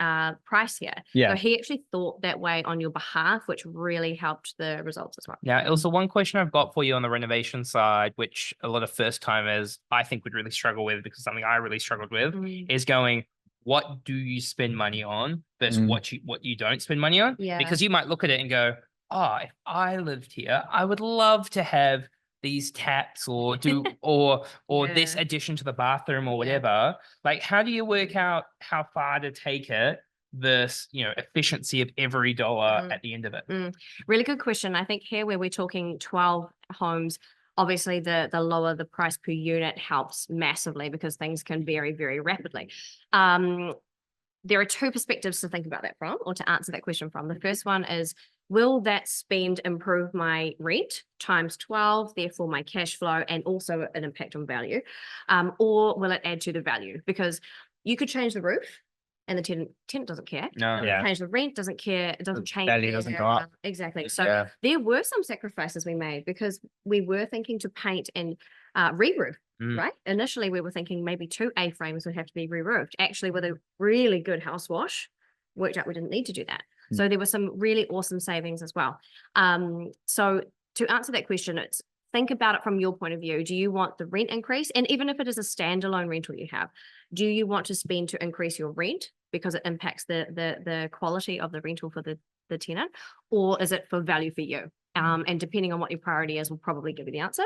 Speaker 3: price here. So he actually thought that way on your behalf, which really helped the results as well.
Speaker 1: Now, also one question I've got for you on the renovation side, which a lot of first timers I think would really struggle with, because something I really struggled with is going, what do you spend money on versus
Speaker 2: Mm.
Speaker 1: what you don't spend money on.
Speaker 3: Yeah.
Speaker 1: Because you might look at it and go, oh, if I lived here, I would love to have these taps or do or this
Speaker 3: Yeah.
Speaker 1: addition to the bathroom or
Speaker 3: Yeah.
Speaker 1: whatever. Like, how do you work out how far to take it, this, efficiency of every dollar at the end of it?
Speaker 3: Really good question. I think here where we're talking 12 homes, obviously the lower the price per unit helps massively because things can vary very rapidly. There are two perspectives to think about that from, or to answer that question from. The first one is, will that spend improve my rent times 12, therefore my cash flow, and also an impact on value? Or will it add to the value? Because you could change the roof and the tenant doesn't care.
Speaker 1: No.
Speaker 2: Yeah.
Speaker 3: Change the rent, doesn't care. It doesn't change.
Speaker 2: value doesn't go up.
Speaker 3: Exactly. So
Speaker 1: Yeah.
Speaker 3: there were some sacrifices we made because we were thinking to paint and re-roof. Right. Initially, we were thinking maybe 2 A-frames would have to be re-roofed. Actually, with a really good house wash, worked out we didn't need to do that. So there were some really awesome savings as well. So to answer that question, it's think about it from your point of view. Do you want the rent increase? And even if it is a standalone rental you have, do you want to spend to increase your rent because it impacts the quality of the rental for the tenant? Or is it for value for you? And depending on what your priority is, we'll probably give you the answer.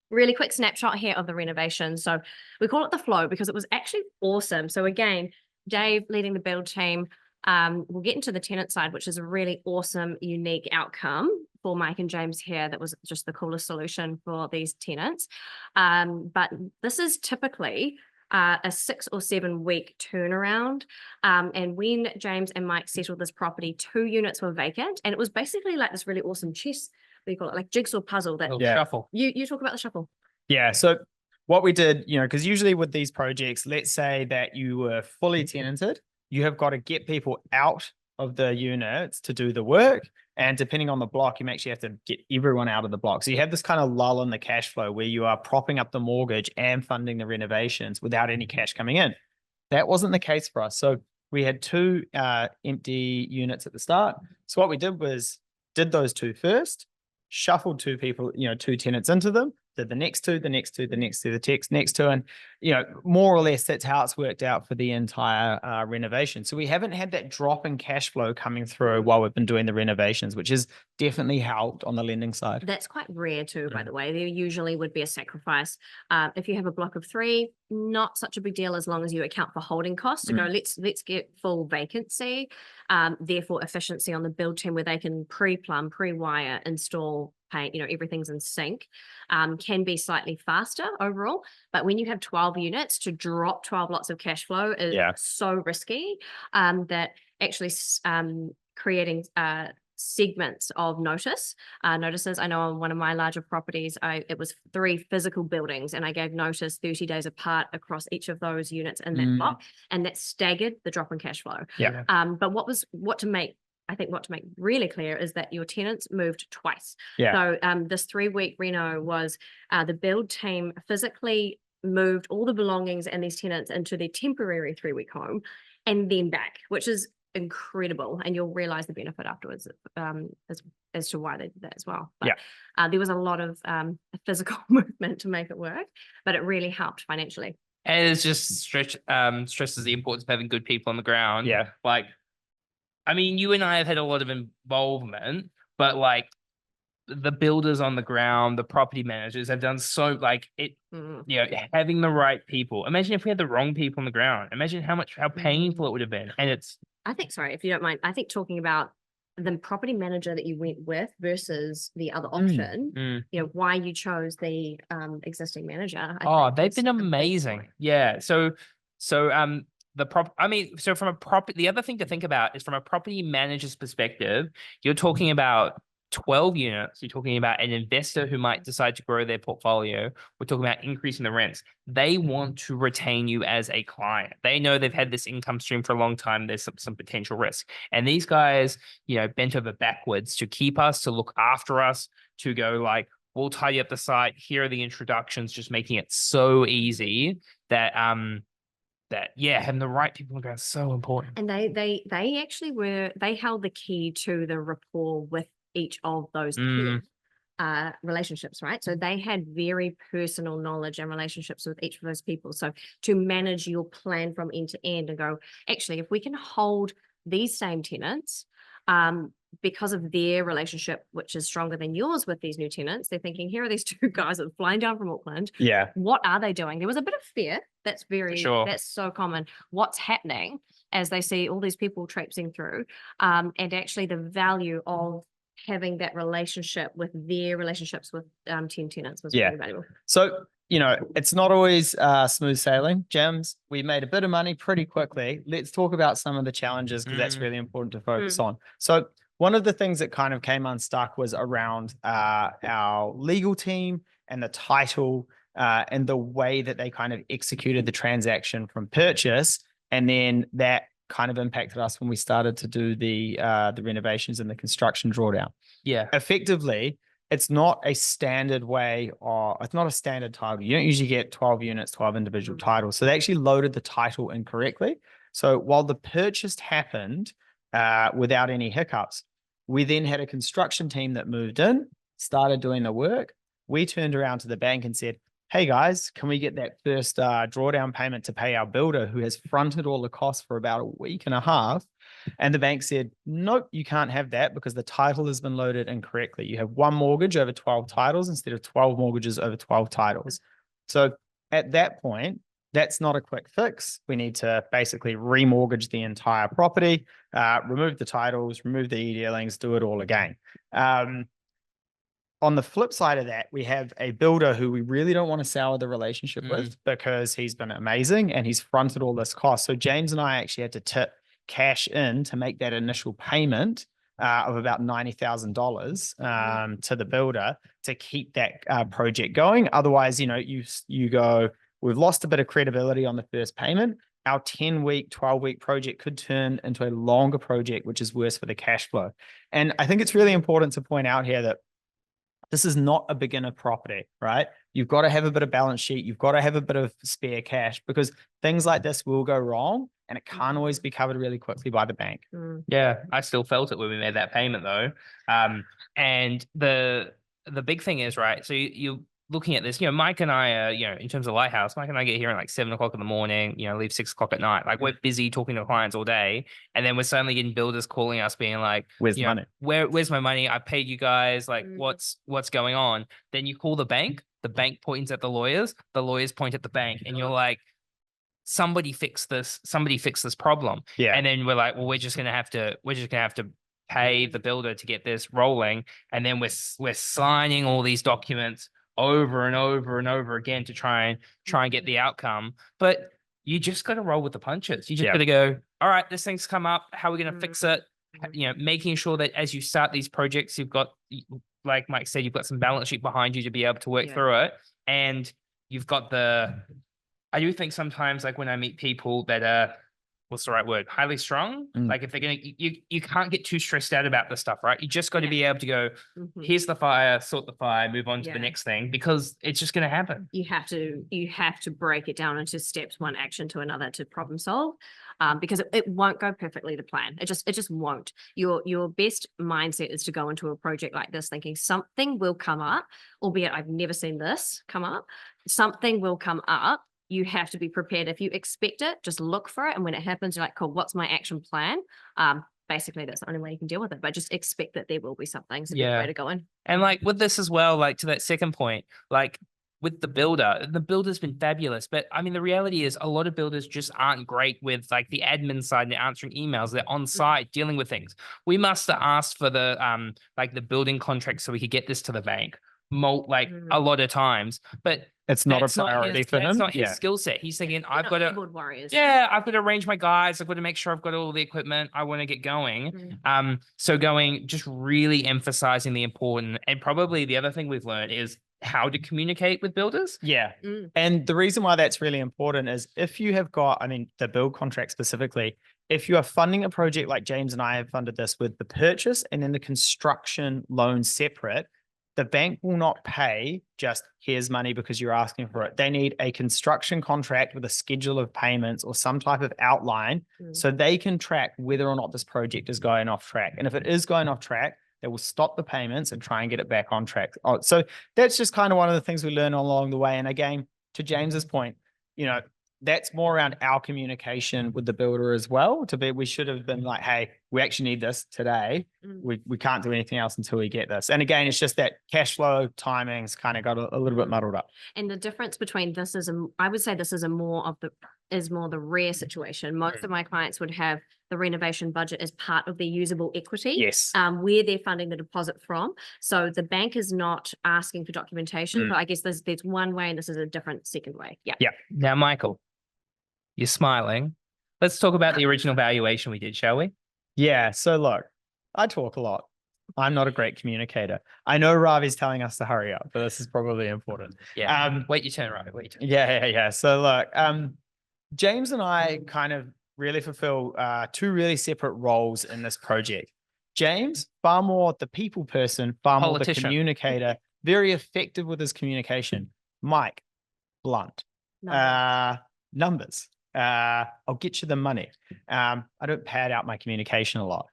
Speaker 3: Really quick snapshot here of the renovation. So we call it the flow because it was actually awesome. So again, Dave leading the build team. We'll get into the tenant side, which is a really awesome, unique outcome for Mike and James here. That was just the coolest solution for these tenants. But this is typically a 6 or 7 week turnaround. And when James and Mike settled this property, 2 units were vacant. And it was basically like this really awesome chess, what do you call it, like jigsaw puzzle that
Speaker 1: Shuffle.
Speaker 3: you talk about the shuffle.
Speaker 2: Yeah. So what we did, because usually with these projects, let's say that you were fully tenanted, you have got to get people out of the units to do the work. And depending on the block, you actually have to get everyone out of the block. So you have this kind of lull in the cash flow where you are propping up the mortgage and funding the renovations without any cash coming in. That wasn't the case for us. So we had 2 empty units at the start. So what we did was did those 2 first, shuffled 2 people, 2 tenants into them, did the next 2, the next 2, the next 2, the next 2. And, more or less that's how it's worked out for the entire renovation. So we haven't had that drop in cash flow coming through while we've been doing the renovations, which has definitely helped on the lending side.
Speaker 3: That's quite rare too, by the way. There usually would be a sacrifice. If you have a block of 3, not such a big deal as long as you account for holding costs to go, let's get full vacancy. Therefore efficiency on the build team where they can pre-plumb, pre-wire, install, paint, everything's in sync, can be slightly faster overall. But when you have 12 units, to drop 12 lots of cash flow is so risky that actually creating segments of notices. I know on one of my larger properties, it was 3 physical buildings and I gave notice 30 days apart across each of those units in that block, and that staggered the drop in cash flow. But what to make really clear is that your tenants moved twice. So this 3-week reno was the build team physically moved all the belongings and these tenants into their temporary 3-week home and then back, which is incredible. And you'll realize the benefit afterwards as to why they did that as well. But there was a lot of physical movement to make it work, but it really helped financially.
Speaker 1: And it's just stresses the importance of having good people on the ground.
Speaker 2: Yeah.
Speaker 1: Like, I mean, you and I have had a lot of involvement, but like the builders on the ground, the property managers have done so having the right people. Imagine if we had the wrong people on the ground. Imagine how painful it would have been. And
Speaker 3: if you don't mind, I think talking about the property manager that you went with versus the other option, why you chose the existing manager.
Speaker 1: They've been amazing. Yeah. So the other thing to think about is from a property manager's perspective, you're talking about 12 units. You're talking about an investor who might decide to grow their portfolio. We're talking about increasing the rents. They want to retain you as a client. They know they've had this income stream for a long time. There's some potential risk. And these guys, bent over backwards to keep us, to look after us, to go like, we'll tidy up the site. Here are the introductions, just making it so easy that having the right people on the ground is so important.
Speaker 3: And they actually held the key to the rapport with each of those tenants. relationships, right? So they had very personal knowledge and relationships with each of those people. So to manage your plan from end to end and go, actually, if we can hold these same tenants, because of their relationship, which is stronger than yours with these new tenants, they're thinking, here are these two guys that are flying down from Auckland.
Speaker 2: Yeah.
Speaker 3: What are they doing? There was a bit of fear. That's
Speaker 1: sure.
Speaker 3: that's so common. What's happening as they see all these people traipsing through, and actually the value of having that relationship with their relationships with 10 tenants was
Speaker 2: Yeah.
Speaker 3: very valuable.
Speaker 2: So, it's not always smooth sailing, Gems. We made a bit of money pretty quickly. Let's talk about some of the challenges because that's really important to focus on. So one of the things that kind of came unstuck was around our legal team and the title and the way that they kind of executed the transaction from purchase. And then that kind of impacted us when we started to do the renovations and the construction drawdown.
Speaker 1: Yeah.
Speaker 2: Effectively, it's not a standard way, or it's not a standard title. You don't usually get 12 units, 12 individual titles. So they actually loaded the title incorrectly. So while the purchase happened without any hiccups, we then had a construction team that moved in, started doing the work. We turned around to the bank and said, hey guys, can we get that first drawdown payment to pay our builder who has fronted all the costs for about a week and a half? And the bank said, nope, you can't have that because the title has been loaded incorrectly. You have one mortgage over 12 titles instead of 12 mortgages over 12 titles. So at that point, that's not a quick fix. We need to basically remortgage the entire property, remove the titles, remove the e-dealings, do it all again. On the flip side of that, we have a builder who we really don't want to sour the relationship with because he's been amazing and he's fronted all this cost. So James and I actually had to tip cash in to make that initial payment of about $90,000 to the builder to keep that project going. Otherwise, you go, we've lost a bit of credibility on the first payment. Our 10-week, 12-week project could turn into a longer project, which is worse for the cash flow. And I think it's really important to point out here that this is not a beginner property, right? You've got to have a bit of balance sheet. You've got to have a bit of spare cash because things like this will go wrong and it can't always be covered really quickly by the bank.
Speaker 1: Yeah, I still felt it when we made that payment though. And the big thing is, right, so you're looking at this, Mike and I are, in terms of Lighthouse, Mike and I get here at like 7 o'clock in the morning, leave 6 o'clock at night. Like we're busy talking to clients all day. And then we're suddenly getting builders calling us being like,
Speaker 2: where's the money?
Speaker 1: Where's my money? I paid you guys. Like what's going on? Then you call the bank points at the lawyers point at the bank. And you're like, somebody fix this problem.
Speaker 2: Yeah.
Speaker 1: And then we're like, well, we're just gonna have to pay the builder to get this rolling. And then we're signing all these documents over and over and over again to try and get the outcome. But you just got to roll with the punches. You just got to go, all right, this thing's come up. How are we going to fix it? Making sure that as you start these projects, you've got, like Mike said, you've got some balance sheet behind you to be able to work through it. And you've got I do think sometimes, like when I meet people that are, what's the right word? Highly strung. Like if they're going to, you can't get too stressed out about this stuff, right? You just got to be able to go, here's the fire, sort the fire, move on to the next thing, because it's just going to happen.
Speaker 3: You have to break it down into steps, one action to another to problem solve, because it won't go perfectly to plan. It just won't. Your best mindset is to go into a project like this thinking something will come up, albeit I've never seen this come up. Something will come up. You have to be prepared. If you expect it, just look for it. And when it happens, you're like, cool, what's my action plan? Basically, that's the only way you can deal with it. But just expect that there will be something. It's a good way to go in.
Speaker 1: And like with this as well, like to that second point, like with the builder's been fabulous. But I mean, the reality is a lot of builders just aren't great with like the admin side and answering emails. They're on site dealing with things. We must have asked for the like the building contract so we could get this to the bank. A lot of times, but
Speaker 2: it's not a priority for him.
Speaker 1: That's not his skill set. He's thinking, I've got to arrange my guys. I've got to make sure I've got all the equipment. I want to get going. So just really emphasizing the important, and probably the other thing we've learned is how to communicate with builders.
Speaker 2: Yeah. And the reason why that's really important is if you have got, the build contract specifically, if you are funding a project like James and I have funded this with the purchase and then the construction loan separate, the bank will not pay just here's money because you're asking for it. They need a construction contract with a schedule of payments or some type of outline so they can track whether or not this project is going off track. And if it is going off track, that will stop the payments and try and get it back on track. So that's just kind of one of the things we learn along the way. And again, to James's point, that's more around our communication with the builder as well. We should have been like, hey, we actually need this today. We can't do anything else until we get this. And again, it's just that cash flow timings kind of got a little bit muddled up.
Speaker 3: And the difference between this I would say this is more the rare situation. Most of my clients would have the renovation budget as part of their usable equity.
Speaker 2: Yes.
Speaker 3: Where they're funding the deposit from. So the bank is not asking for documentation, but I guess there's one way and this is a different second way. Yeah.
Speaker 2: Yeah.
Speaker 1: Now, Michael, you're smiling. Let's talk about the original valuation we did, shall we?
Speaker 2: Yeah. So look, I talk a lot. I'm not a great communicator. I know Ravi's telling us to hurry up, but this is probably important.
Speaker 1: Yeah. Wait your turn, Ravi. Wait your turn.
Speaker 2: Yeah. So look, James and I kind of really fulfill two really separate roles in this project. James, far more the people person, far more the communicator, very effective with his communication. Mike, blunt. Numbers. I'll get you the money. I don't pad out my communication a lot.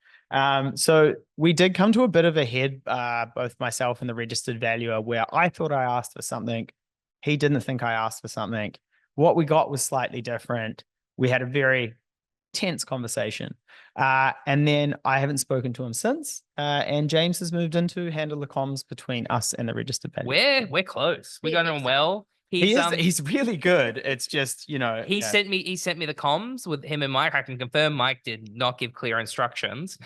Speaker 2: So we did come to a bit of a head, both myself and the registered valuer, where I thought I asked for something. He didn't think I asked for something. What we got was slightly different. We had a very tense conversation. And then I haven't spoken to him since. And James has moved in to handle the comms between us and the registered valuer.
Speaker 1: We're close. We got on well.
Speaker 2: He's really good. It's just,
Speaker 1: he sent me the comms with him and Mike. I can confirm Mike did not give clear instructions.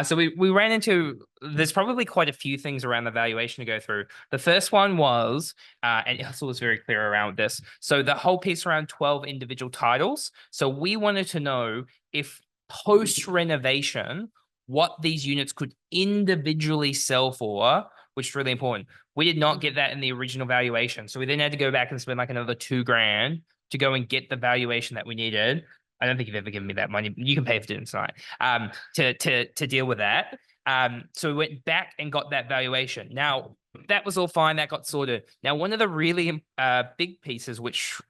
Speaker 1: So we ran into, there's probably quite a few things around the valuation to go through. The first one was, and Ilsa was very clear around this. So the whole piece around 12 individual titles. So we wanted to know if post renovation, what these units could individually sell for, which is really important. We did not get that in the original valuation. So we then had to go back and spend like another $2,000 to go and get the valuation that we needed. I don't think you've ever given me that money. You can pay for dinner tonight to deal with that. So we went back and got that valuation. Now, that was all fine. That got sorted. Now, one of the really big pieces, which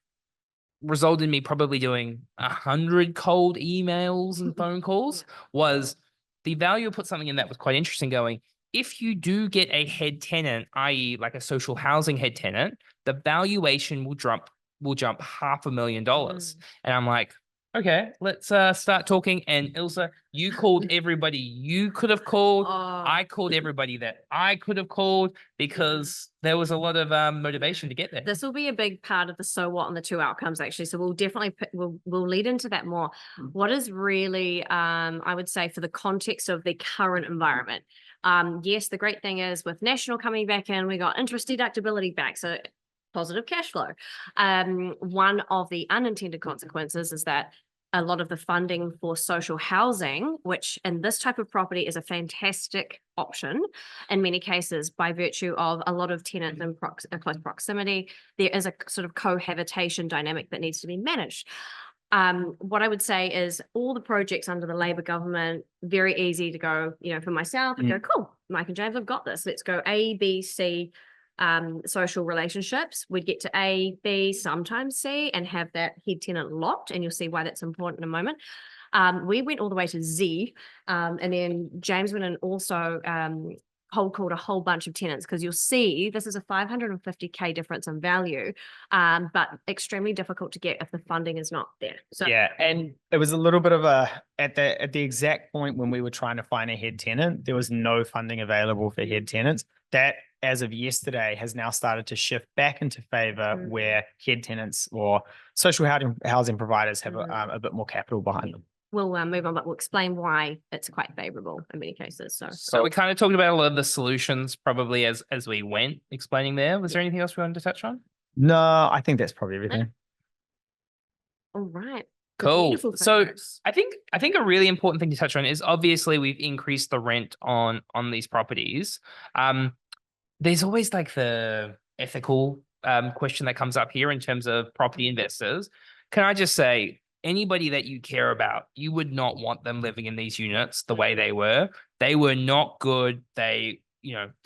Speaker 1: resulted in me probably doing 100 cold emails and phone calls, was the valuer put something in that was quite interesting going, if you do get a head tenant, i.e. like a social housing head tenant, the valuation will jump $500,000. And I'm like, okay, let's start talking. And Ilsa, you called everybody you could have called. I called everybody that I could have called because there was a lot of motivation to get there.
Speaker 3: This will be a big part of the so what and the two outcomes, actually. So we'll definitely we'll lead into that more. What is really, I would say, for the context of the current environment. Yes, the great thing is with national coming back in, we got interest deductibility back. So positive cash flow. One of the unintended consequences is that a lot of the funding for social housing, which in this type of property is a fantastic option in many cases by virtue of a lot of tenants in close proximity, there is a sort of cohabitation dynamic that needs to be managed. What I would say is all the projects under the Labor government, very easy to go, for myself, and go, cool, Mike and James, I've got this. Let's go A, B, C, social relationships. We'd get to A, B, sometimes C, and have that head tenant locked, and you'll see why that's important in a moment. We went all the way to Z, and then James went in also cold called a whole bunch of tenants, because you'll see this is a $550K difference in value, but extremely difficult to get if the funding is not there. So
Speaker 2: yeah, and it was a little bit of at the exact point when we were trying to find a head tenant, there was no funding available for head tenants. That, as of yesterday, has now started to shift back into favor where head tenants or social housing providers have a bit more capital behind them.
Speaker 3: We'll move on, but we'll explain why it's quite favorable in many cases.
Speaker 1: So we kind of talked about a lot of the solutions probably as we went explaining there. Was there anything else we wanted to touch on?
Speaker 2: No, I think that's probably everything.
Speaker 3: All right.
Speaker 1: Cool. So I think a really important thing to touch on is obviously we've increased the rent on these properties. There's always like the ethical question that comes up here in terms of property investors. Can I just say, anybody that you care about, you would not want them living in these units the way they were. They were not good. They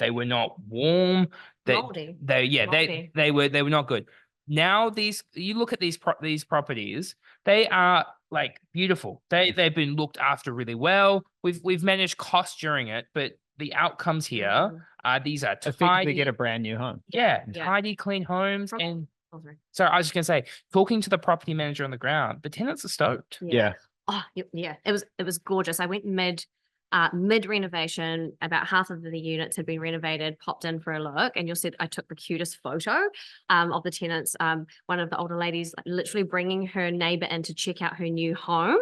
Speaker 1: were not warm. They were not good. Now you look at these properties, they are like beautiful. They've been looked after really well. We've managed cost during it, but the outcomes here
Speaker 3: Mhm.
Speaker 1: are these are
Speaker 2: Effectively
Speaker 1: tidy,
Speaker 2: get a brand new home.
Speaker 1: yeah,
Speaker 3: Yeah.
Speaker 1: tidy, clean homes.
Speaker 3: From-
Speaker 1: And
Speaker 3: Oh, sorry.
Speaker 1: so I was just going to say, talking to the property manager on the ground, the tenants are stoked.
Speaker 2: Yeah.
Speaker 3: Oh, yeah. It was gorgeous. I went mid renovation. About half of the units had been renovated. Popped in for a look, and you'll see I took the cutest photo of the tenants. One of the older ladies literally bringing her neighbor in to check out her new home,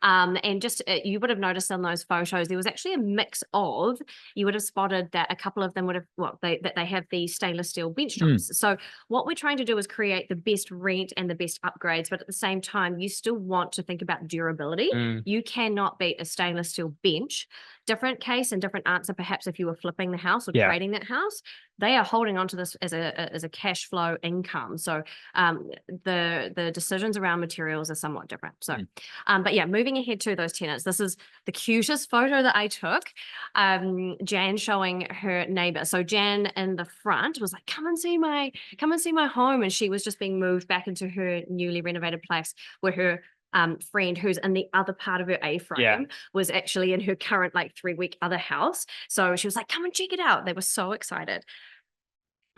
Speaker 3: and just you would have noticed in those photos there was actually a mix of. You would have spotted that a couple of them would have that they have the stainless steel bench tops. So what we're trying to do is create the best rent and the best upgrades, but at the same time, you still want to think about durability. You cannot beat a stainless steel bench. Different case and different answer, perhaps if you were flipping the house or trading that house, they are holding on to this as a cash flow income. So the decisions around materials are somewhat different. So, but yeah, moving ahead to those tenants, this is the cutest photo that I took. Jan showing her neighbor. So Jan in the front was like, come and see my home. And she was just being moved back into her newly renovated place where her friend who's in the other part of her A-frame was actually in her current 3-week other house. So she was like, come and check it out. They were so excited.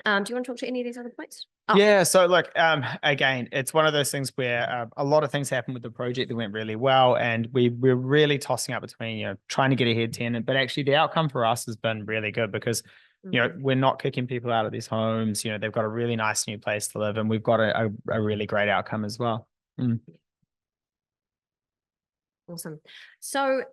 Speaker 3: Do you want to talk to any of these other points? Oh.
Speaker 2: Yeah. So look, again, it's one of those things where a lot of things happened with the project that went really well. And we're really tossing up between, trying to get a head tenant, but actually the outcome for us has been really good because we're not kicking people out of these homes. They've got a really nice new place to live, and we've got a really great outcome as well.
Speaker 3: Awesome. So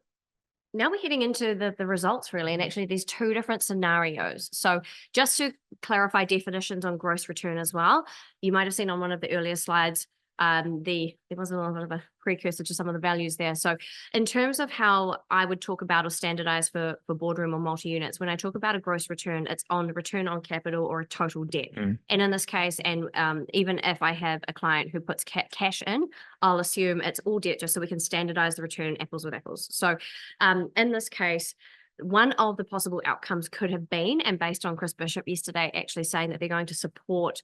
Speaker 3: now we're heading into the results really, and actually there's two different scenarios. So just to clarify definitions on gross return as well, you might have seen on one of the earlier slides, there was a little bit of a precursor to some of the values there. So in terms of how I would talk about or standardize for boardroom or multi-units, when I talk about a gross return, it's on return on capital or a total debt. And in this case, and even if I have a client who puts cash in, I'll assume it's all debt just so we can standardize the return apples with apples. So in this case, one of the possible outcomes could have been, and based on Chris Bishop yesterday actually saying that they're going to support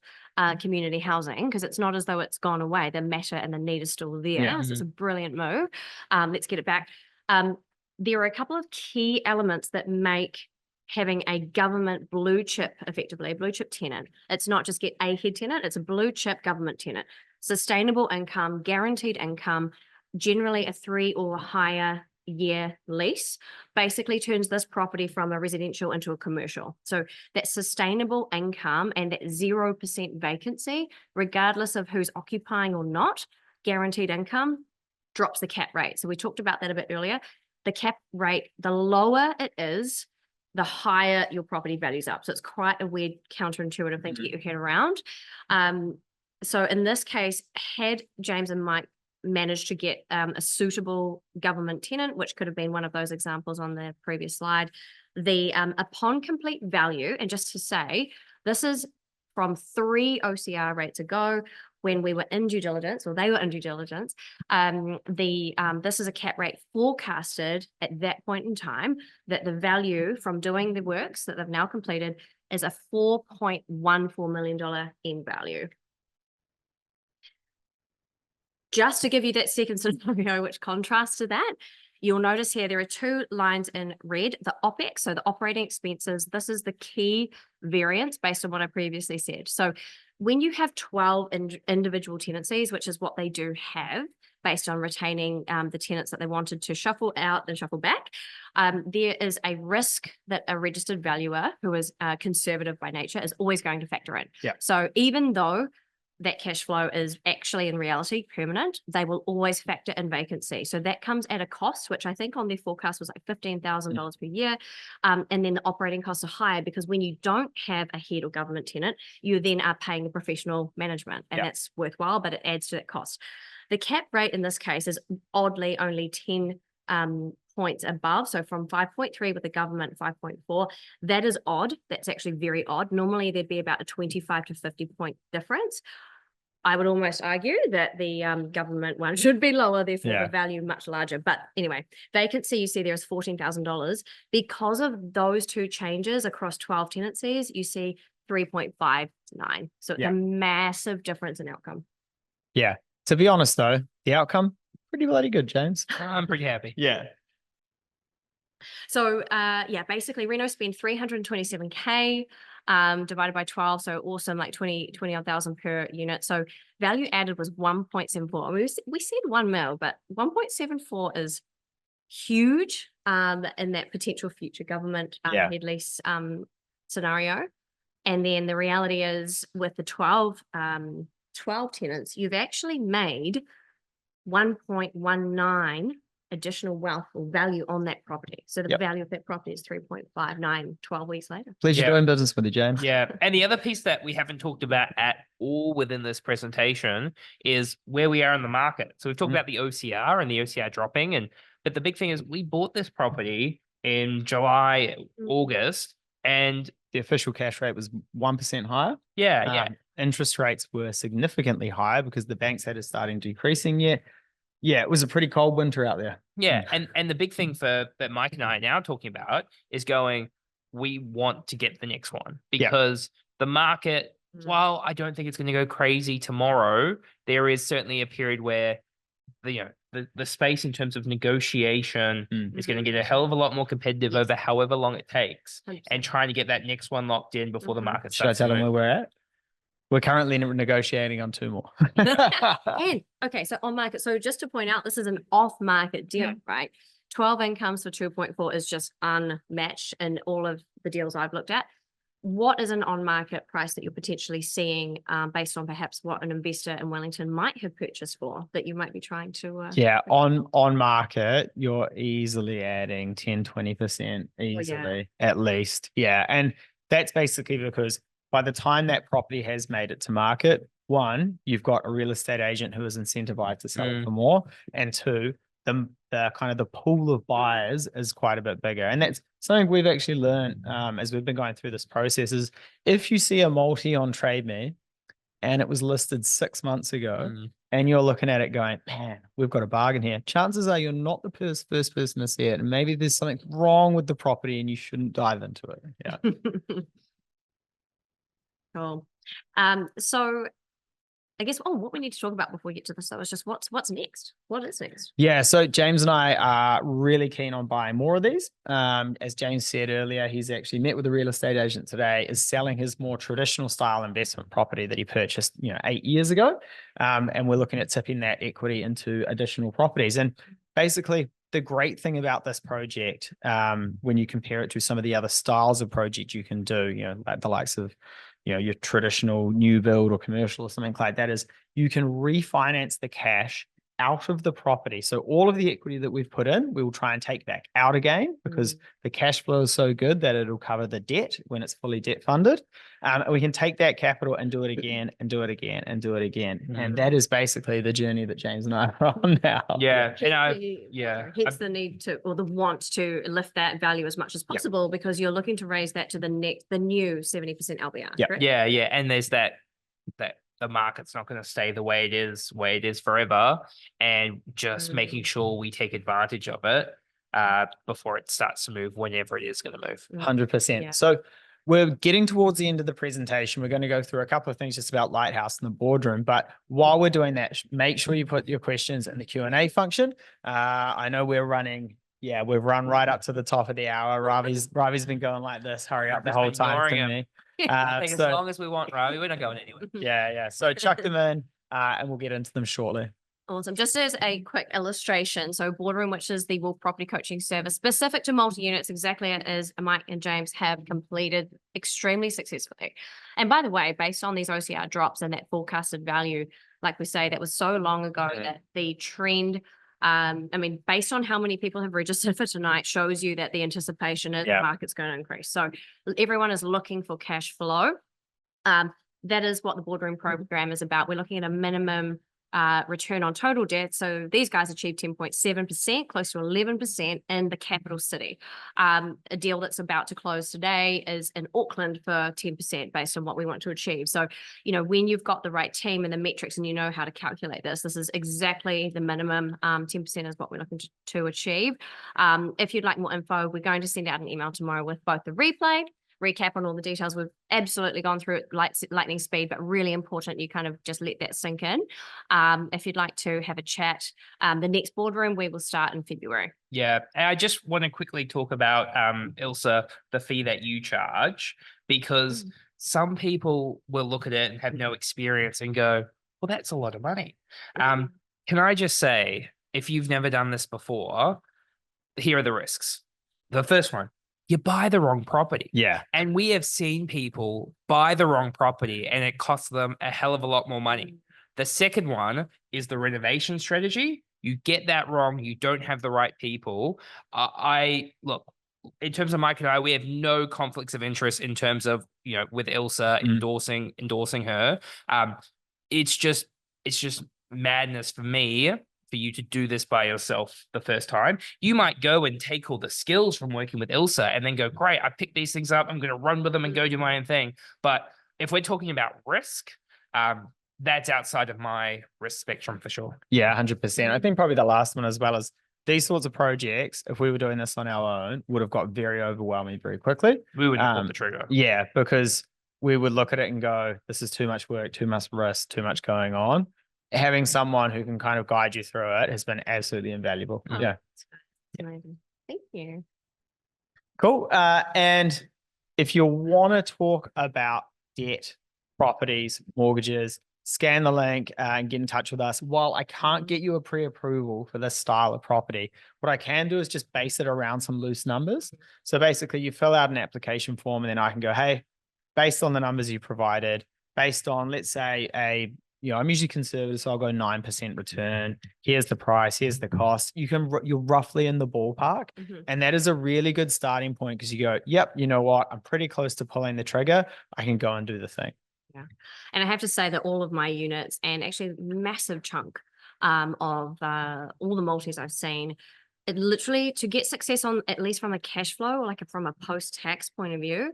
Speaker 3: community housing, because it's not as though it's gone away. The matter and the need is still there. So it's a brilliant move. Let's get it back. There are a couple of key elements that make having a government blue chip, effectively a blue chip tenant. It's not just get a head tenant, it's a blue chip government tenant. Sustainable income, guaranteed income, generally a 3 or higher year lease, basically turns this property from a residential into a commercial. So that sustainable income and that 0% vacancy, regardless of who's occupying or not, guaranteed income drops the cap rate. So we talked about that a bit earlier. The cap rate, the lower it is, the higher your property values up. So it's quite a weird counterintuitive thing to get your head around. So in this case, had James and Mike managed to get a suitable government tenant, which could have been one of those examples on the previous slide, the upon complete value, and just to say, this is from 3 OCR rates ago when we were in due diligence, or they were in due diligence, this is a cap rate forecasted at that point in time that the value from doing the works that they've now completed is a $4.14 million end value. Just to give you that second scenario, which contrasts to that, you'll notice here there are 2 lines in red, the OPEX, so the operating expenses. This is the key variance based on what I previously said. So when you have 12 individual tenancies, which is what they do have based on retaining the tenants that they wanted to shuffle out and shuffle back, there is a risk that a registered valuer who is conservative by nature is always going to factor in. So even though that cash flow is actually in reality permanent, they will always factor in vacancy. So that comes at a cost, which I think on their forecast was like $15,000 per year. And then the operating costs are higher because when you don't have a head or government tenant, you then are paying the professional management, and that's worthwhile, but it adds to that cost. The cap rate in this case is oddly only 10 points above. So from 5.3 with the government, 5.4, that is odd. That's actually very odd. Normally there'd be about a 25 to 50 point difference. I would almost argue that the government one should be lower, therefore the value much larger. But anyway, vacancy, you see there is $14,000. Because of those 2 changes across 12 tenancies, you see 3.59. So it's a massive difference in outcome.
Speaker 2: Yeah. To be honest though, the outcome, pretty bloody good, James.
Speaker 1: I'm pretty happy.
Speaker 2: Yeah.
Speaker 3: So yeah, basically Reno spend 327K divided by 12. So awesome, like 20 odd thousand per unit. So value added was 1.74. I mean, we said 1 mil, but 1.74 is huge in that potential future government
Speaker 2: Yeah.
Speaker 3: head lease scenario. And then the reality is with the 12 tenants, you've actually made 1.19 additional wealth or value on that property. So the
Speaker 2: Yep.
Speaker 3: value of that property is 3.59 12 weeks later.
Speaker 2: Pleasure
Speaker 1: Yeah.
Speaker 2: doing business with you, James.
Speaker 1: Yeah. And the other piece that we haven't talked about at all within this presentation is where we are in the market. So we've talked about the OCR and the OCR dropping. But the big thing is we bought this property in July, August, and
Speaker 2: The official cash rate was 1% higher.
Speaker 1: yeah.
Speaker 2: Interest rates were significantly higher because the banks had started decreasing yet. Yeah, it was a pretty cold winter out there.
Speaker 1: Yeah, and the big thing that Mike and I are now talking about is we want to get the next one because the market, while I don't think it's going to go crazy tomorrow, there is certainly a period where the space in terms of negotiation is going to get a hell of a lot more competitive over however long it takes
Speaker 3: 100%.
Speaker 1: and trying to get that next one locked in before the market
Speaker 2: Should I
Speaker 1: starts to
Speaker 2: tell them
Speaker 1: move.
Speaker 2: where we're at? We're currently negotiating on 2 more.
Speaker 3: And okay, so on market. So just to point out, this is an off-market deal, right? 12 incomes for 2.4 is just unmatched in all of the deals I've looked at. What is an on-market price that you're potentially seeing based on perhaps what an investor in Wellington might have purchased for that you might be trying to?
Speaker 2: Yeah, on market, you're easily adding 10-20% easily, at least. Yeah, and that's basically because by the time that property has made it to market, one, you've got a real estate agent who is incentivized to sell it for more, and two, the kind of the pool of buyers is quite a bit bigger. And that's something we've actually learned as we've been going through this process is if you see a multi on Trade Me and it was listed 6 months ago and you're looking at it going, man, we've got a bargain here. Chances are you're not the first person to see it. And maybe there's something wrong with the property and you shouldn't dive into it. Yeah.
Speaker 3: Cool. So I guess, what we need to talk about before we get to this though is just what's next? What is next?
Speaker 2: Yeah, so James and I are really keen on buying more of these. As James said earlier, he's actually met with a real estate agent today, is selling his more traditional style investment property that he purchased, 8 years ago. And we're looking at tipping that equity into additional properties. And basically, the great thing about this project, when you compare it to some of the other styles of project you can do, like the likes of your traditional new build or commercial or something like that, is you can refinance the cash out of the property. So all of the equity that we've put in, we will try and take back out again because the cash flow is so good that it'll cover the debt when it's fully debt funded. And we can take that capital and do it again and do it again and do it again. And that is basically the journey that James and I are on now.
Speaker 1: Yeah.
Speaker 3: Hence the need to, or the want to lift that value as much as possible because you're looking to raise that to the new 70% LVR.
Speaker 2: Yep.
Speaker 3: Correct?
Speaker 1: Yeah. And there's that the market's not going to stay the way it is forever, and just making sure we take advantage of it before it starts to move whenever it is going to move.
Speaker 2: 100%.
Speaker 3: Yeah.
Speaker 2: So we're getting towards the end of the presentation. We're going to go through a couple of things just about Lighthouse and the boardroom. But while we're doing that, make sure you put your questions in the Q&A function. I know we've run right up to the top of the hour. Ravi's been going like this, hurry up the whole time for me.
Speaker 1: Take as long as we want, Ravi. We're not going anywhere.
Speaker 2: Yeah. So chuck them in and we'll get into them shortly.
Speaker 3: Awesome. Just as a quick illustration, so Boardroom, which is the Wolf Property Coaching Service specific to multi-units, exactly as Mike and James have completed extremely successfully. And by the way, based on these OCR drops and that forecasted value, like we say, that was so long ago that the trend, based on how many people have registered for tonight, shows you that the anticipation is the market's going to increase. So everyone is looking for cash flow. That is what the Boardroom program is about. We're looking at a minimum return on total debt. So these guys achieved 10.7%, close to 11% in the capital city. A deal that's about to close today is in Auckland for 10% based on what we want to achieve. So, when you've got the right team and the metrics and you know how to calculate this is exactly the minimum. 10% is what we're looking to achieve. If you'd like more info, we're going to send out an email tomorrow with both the replay recap on all the details. We've absolutely gone through it lightning speed, but really important you kind of just let that sink in. If you'd like to have a chat, the next boardroom, we will start in February.
Speaker 1: Yeah, and I just want to quickly talk about, Ilse, the fee that you charge, because some people will look at it and have no experience and go, well, that's a lot of money. Can I just say, if you've never done this before, here are the risks. The first one, you buy the wrong property.
Speaker 2: Yeah.
Speaker 1: And we have seen people buy the wrong property and it costs them a hell of a lot more money. The second one is the renovation strategy. You get that wrong, you don't have the right people. I look, in terms of Mike and I, we have no conflicts of interest in terms of, with Ilse endorsing her. It's just madness for me for you to do this by yourself the first time. You might go and take all the skills from working with Ilse and then go, great, I picked these things up, I'm going to run with them and go do my own thing. But if we're talking about risk, that's outside of my risk spectrum for sure.
Speaker 2: Yeah, 100%. I think probably the last one as well is these sorts of projects, if we were doing this on our own, would have got very overwhelming very quickly.
Speaker 1: We wouldn't pull the trigger.
Speaker 2: Yeah, because we would look at it and go, this is too much work, too much risk, too much going on. Having someone who can kind of guide you through it has been absolutely invaluable. Yeah.
Speaker 3: Amazing. Thank you.
Speaker 2: Cool. And if you want to talk about debt, properties, mortgages, scan the link and get in touch with us. While I can't get you a pre-approval for this style of property, what I can do is just base it around some loose numbers. So basically you fill out an application form and then I can go, hey, based on the numbers you provided, based on, let's say, I'm usually conservative, so I'll go 9% return. Here's the price, here's the cost. You're roughly in the ballpark. And that is a really good starting point because you go, yep, you know what? I'm pretty close to pulling the trigger. I can go and do the thing.
Speaker 3: Yeah. And I have to say that all of my units and actually a massive chunk of all the multis I've seen, it literally to get success on, at least from a cash flow, like from a post-tax point of view,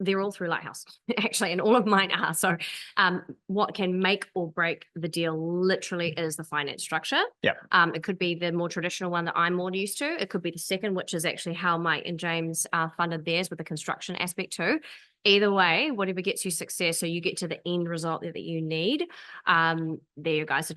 Speaker 3: they're all through Lighthouse, actually, and all of mine are. So what can make or break the deal literally is the finance structure.
Speaker 2: Yeah.
Speaker 3: It could be the more traditional one that I'm more used to. It could be the second, which is actually how Mike and James funded theirs with the construction aspect too. Either way, whatever gets you success, so you get to the end result that you need, they're your guys to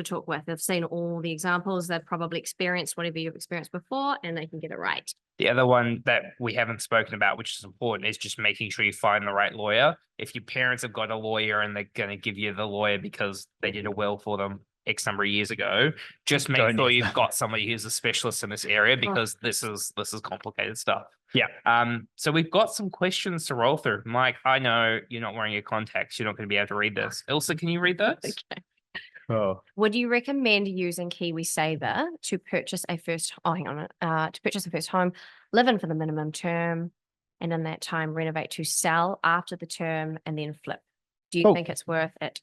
Speaker 3: talk with. They've seen all the examples. They've probably experienced whatever you've experienced before, and they can get it right.
Speaker 1: The other one that we haven't spoken about, which is important, is just making sure you find the right lawyer. If your parents have got a lawyer and they're going to give you the lawyer because they did a will for them X number of years ago, just make sure you've got somebody who's a specialist in this area because this is complicated stuff.
Speaker 2: Yeah.
Speaker 1: So we've got some questions to roll through. Mike, I know you're not wearing your contacts. You're not going to be able to read this. Ilse, can you read those?
Speaker 3: Okay.
Speaker 2: Oh.
Speaker 3: Would you recommend using KiwiSaver to purchase a first home, live in for the minimum term, and in that time renovate to sell after the term and then flip? Do you think it's worth it?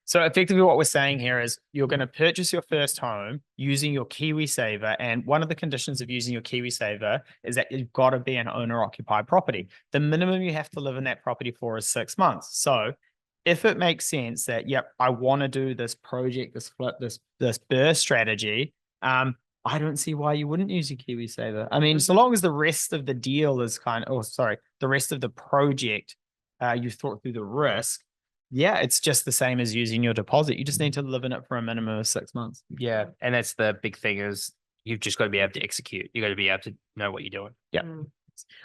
Speaker 2: So effectively what we're saying here is you're going to purchase your first home using your KiwiSaver. And one of the conditions of using your KiwiSaver is that you've got to be an owner-occupied property. The minimum you have to live in that property for is 6 months. So if it makes sense that, yep, I want to do this project, this flip, this burst strategy, I don't see why you wouldn't use your KiwiSaver. I mean, so long as the rest of the deal is the rest of the project, you've thought through the risk. Yeah, it's just the same as using your deposit. You just need to live in it for a minimum of 6 months.
Speaker 1: Yeah. And that's the big thing is you've just got to be able to execute. You got to be able to know what you're doing.
Speaker 2: Yeah.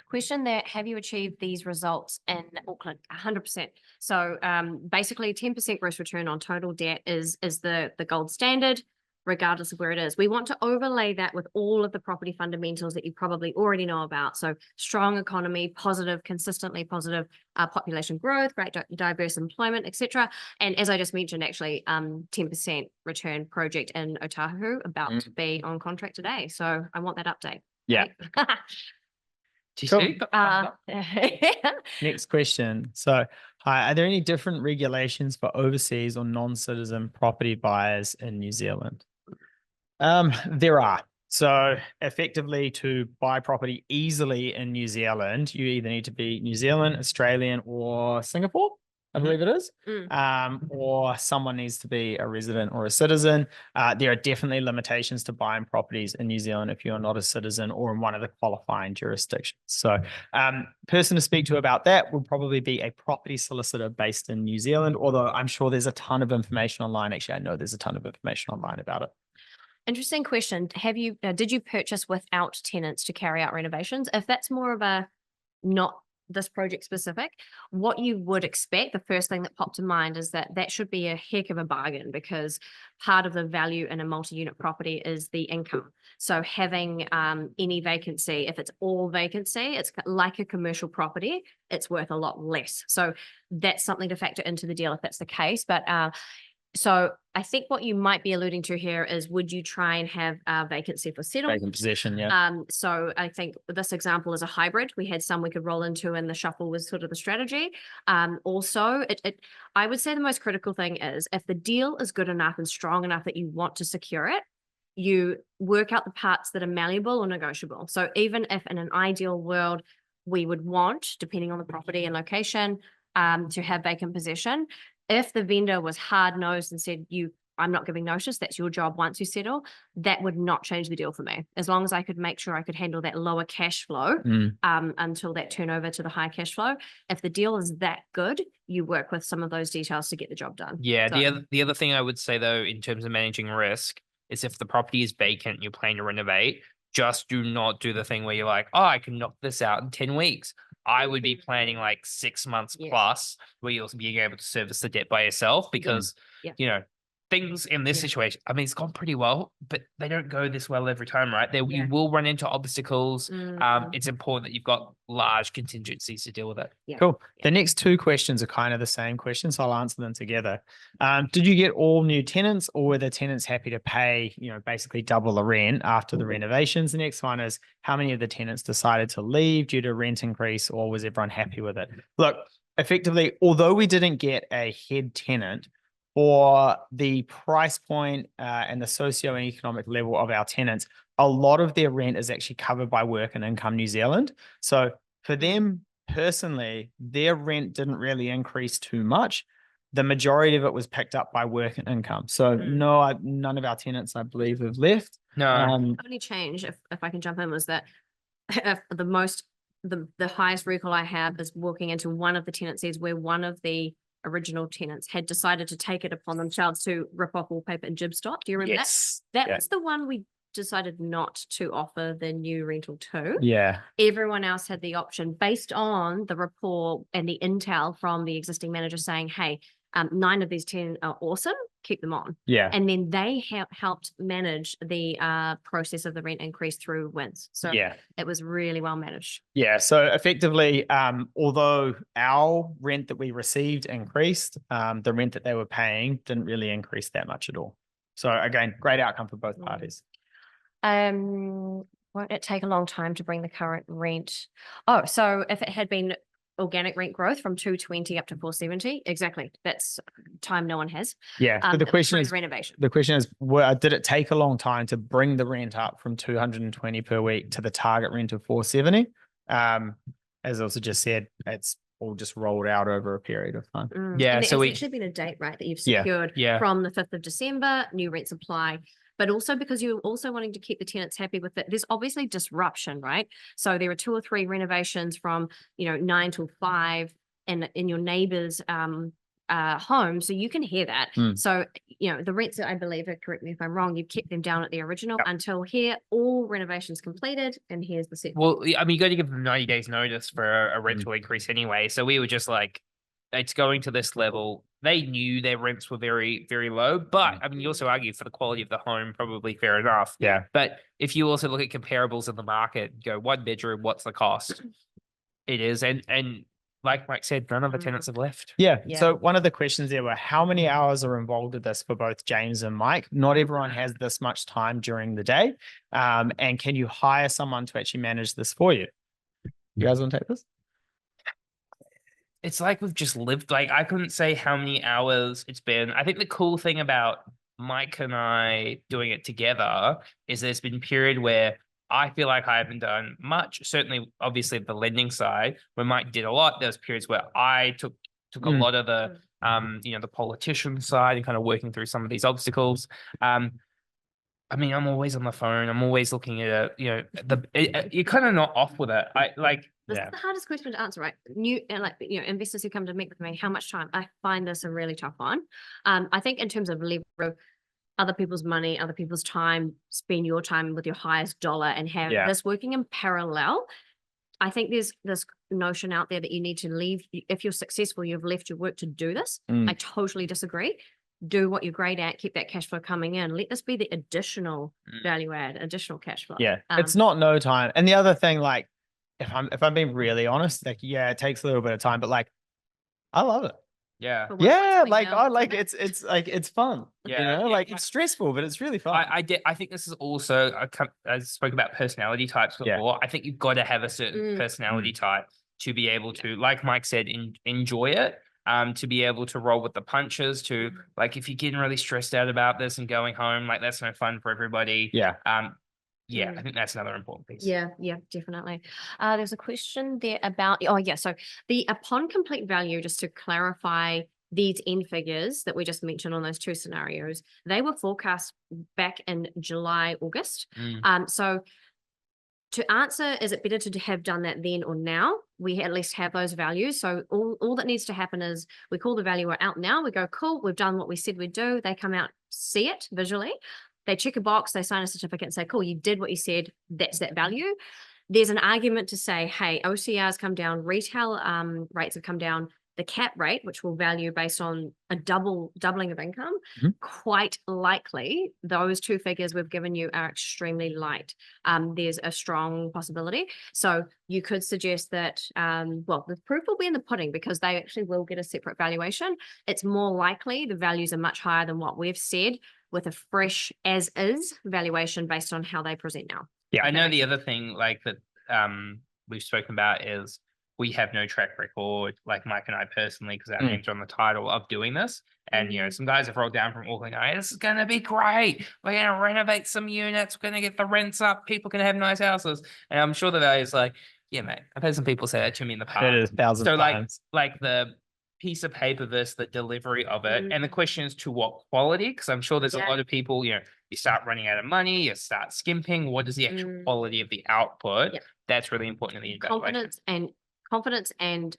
Speaker 3: Question there, have you achieved these results in Auckland? 100%. So basically 10% gross return on total debt is the gold standard, regardless of where it is. We want to overlay that with all of the property fundamentals that you probably already know about. So strong economy, positive, consistently positive population growth, great diverse employment, etc. And as I just mentioned, actually 10% return project in Otahu about to be on contract today. So I want that update.
Speaker 2: Yeah.
Speaker 1: Cool.
Speaker 2: Next question. So, hi, are there any different regulations for overseas or non-citizen property buyers in New Zealand? There are. So effectively to buy property easily in New Zealand, you either need to be New Zealand, Australian, or Singapore. I believe it is.
Speaker 3: Mm.
Speaker 2: Or someone needs to be a resident or a citizen. There are definitely limitations to buying properties in New Zealand if you're not a citizen or in one of the qualifying jurisdictions. So person to speak to about that would probably be a property solicitor based in New Zealand, although I'm sure there's a ton of information online. Actually, I know there's a ton of information online about it.
Speaker 3: Interesting question. Did you purchase without tenants to carry out renovations? If that's more of a not this project specific, what you would expect, the first thing that popped to mind is that should be a heck of a bargain, because part of the value in a multi-unit property is the income. So having any vacancy, if it's all vacancy, it's like a commercial property, it's worth a lot less. So that's something to factor into the deal if that's the case. But so I think what you might be alluding to here is, would you try and have a vacancy for settle?
Speaker 2: Vacant possession, yeah.
Speaker 3: So I think this example is a hybrid. We had some we could roll into, and the shuffle was sort of the strategy. Also, I would say the most critical thing is, if the deal is good enough and strong enough that you want to secure it, you work out the parts that are malleable or negotiable. So even if in an ideal world, we would want, depending on the property and location, to have vacant possession, if the vendor was hard-nosed and said, I'm not giving notice, that's your job once you settle, that would not change the deal for me. As long as I could make sure I could handle that lower cash flow until that turnover to the high cash flow. If the deal is that good, you work with some of those details to get the job done.
Speaker 1: Yeah,
Speaker 3: So,
Speaker 1: the other thing I would say, though, in terms of managing risk, is if the property is vacant and you're planning to renovate, just do not do the thing where you're like, oh, I can knock this out in 10 weeks. I would be planning like 6 months
Speaker 3: Yeah.
Speaker 1: plus, where you're being able to service the debt by yourself, because,
Speaker 3: Yeah.
Speaker 1: you know, things in this
Speaker 3: Yeah.
Speaker 1: situation, I mean, it's gone pretty well, but they don't go this well every time, right? You
Speaker 3: Yeah.
Speaker 1: will run into obstacles.
Speaker 3: Mhm.
Speaker 1: It's important that you've got large contingencies to deal with it.
Speaker 3: Yeah.
Speaker 2: Cool. The next two questions are kind of the same question, so I'll answer them together. Did you get all new tenants, or were the tenants happy to pay, basically double the rent after the renovations? The next one is, how many of the tenants decided to leave due to rent increase, or was everyone happy with it? Look, effectively, although we didn't get a head tenant, for the price point and the socioeconomic level of our tenants, a lot of their rent is actually covered by Work and Income New Zealand. So for them personally, their rent didn't really increase too much. The majority of it was picked up by Work and Income. So no, none of our tenants, I believe, have left.
Speaker 1: No.
Speaker 3: The only change, if I can jump in, was that the highest recall I have is walking into one of the tenancies where one of the original tenants had decided to take it upon themselves to rip off wallpaper and jib stop. Do you remember
Speaker 1: Yes.
Speaker 3: that? That
Speaker 2: Yeah.
Speaker 3: was the one we decided not to offer the new rental to.
Speaker 2: Yeah.
Speaker 3: Everyone else had the option based on the rapport and the intel from the existing manager saying, hey, 9 of these 10 are awesome, keep them on.
Speaker 2: Yeah.
Speaker 3: And then they helped manage the process of the rent increase through wins. So
Speaker 2: Yeah.
Speaker 3: it was really well managed.
Speaker 2: Yeah. So effectively, although our rent that we received increased, the rent that they were paying didn't really increase that much at all. So again, great outcome for both parties.
Speaker 3: Won't it take a long time to bring the current rent? Oh, so if it had been organic rent growth from 220 up to 470, exactly. That's time no one has.
Speaker 2: Yeah. So the question is,
Speaker 3: renovation.
Speaker 2: did it take a long time to bring the rent up from 220 per week to the target rent of 470? As I also just said, it's all just rolled out over a period of time.
Speaker 1: Yeah,
Speaker 3: And
Speaker 1: so
Speaker 3: there's actually been a date, right, that you've secured from the 5th of December, new rents apply. But also because you're also wanting to keep the tenants happy with it. There's obviously disruption, right? So there are 2 or 3 renovations from 9 till 5 in your neighbor's home. So you can hear that. So, the rents, I believe, correct me if I'm wrong, you've kept them down at the original until here, all renovations completed, and here's the set.
Speaker 1: Well, I mean, you got to give them 90 days notice for a rental increase anyway. So we were just like, it's going to this level. They knew their rents were very, very low, but I mean, you also argue for the quality of the home, probably fair enough.
Speaker 2: Yeah.
Speaker 1: But if you also look at comparables in the market, go 1 bedroom, what's the cost? It is. And like Mike said, none of the tenants have left.
Speaker 2: Yeah. So one of the questions there were, how many hours are involved with this for both James and Mike? Not everyone has this much time during the day. And can you hire someone to actually manage this for you? You guys want to take this?
Speaker 1: It's like we've just lived, like, I couldn't say how many hours it's been. I think the cool thing about Mike and I doing it together is there's been a period where I feel like I haven't done much. Certainly, obviously, the lending side, where Mike did a lot. There was periods where I took took a lot of the the politician side and kind of working through some of these obstacles. I mean, I'm always on the phone. I'm always looking at you're kind of not off with it.
Speaker 3: This is the hardest question to answer, right? New and investors who come to meet with me, how much time? I find this a really tough one. I think in terms of leverage, other people's money, other people's time, spend your time with your highest dollar and have this working in parallel. I think there's this notion out there that you need to leave. If you're successful, you've left your work to do this. I totally disagree. Do what you're great at, keep that cash flow coming in. Let this be the additional value add, additional cash flow.
Speaker 2: Yeah, it's not no time. And the other thing, like, if I'm being really honest, like, yeah, it takes a little bit of time, but like, I love it.
Speaker 1: Yeah.
Speaker 2: Yeah, like I like it's like it's fun.
Speaker 1: Yeah.
Speaker 2: Like it's stressful, but it's really fun.
Speaker 1: I think this is also I spoke about personality types before. I think you've got to have a certain personality type to be able to, like Mike said, enjoy it. To be able to roll with the punches, to like if you're getting really stressed out about this and going home, like that's no fun for everybody.
Speaker 2: Yeah.
Speaker 1: I think that's another important piece.
Speaker 3: Yeah, definitely. There's a question there about, so the upon complete value, just to clarify these end figures that we just mentioned on those two scenarios, they were forecast back in July, August. So to answer, is it better to have done that then or now? We at least have those values. So all that needs to happen is we call the valuer out now. We go, cool, we've done what we said we'd do. They come out, see it visually. They check a box, they sign a certificate and say, cool, you did what you said. That's that value. There's an argument to say, hey, OCRs come down, retail rates have come down. The cap rate, which will value based on a doubling of income, quite likely those two figures we've given you are extremely light. There's a strong possibility. So you could suggest that, the proof will be in the pudding because they actually will get a separate valuation. It's more likely the values are much higher than what we've said with a fresh as is valuation based on how they present now.
Speaker 1: Yeah, I know the other thing like that we've spoken about is we have no track record, like Mike and I personally, because our names are on the title of doing this. And, some guys have rolled down from Auckland going, this is going to be great. We're going to renovate some units. We're going to get the rents up. People can have nice houses. And I'm sure the value is like, yeah, mate, I've had some people say that to me in the past.
Speaker 2: It is thousands of times.
Speaker 1: Like the piece of paper versus the delivery of it. And the question is to what quality? Because I'm sure there's a lot of people, you start running out of money, you start skimping. What is the actual quality of the output? That's really important in the evaluation.
Speaker 3: Confidence and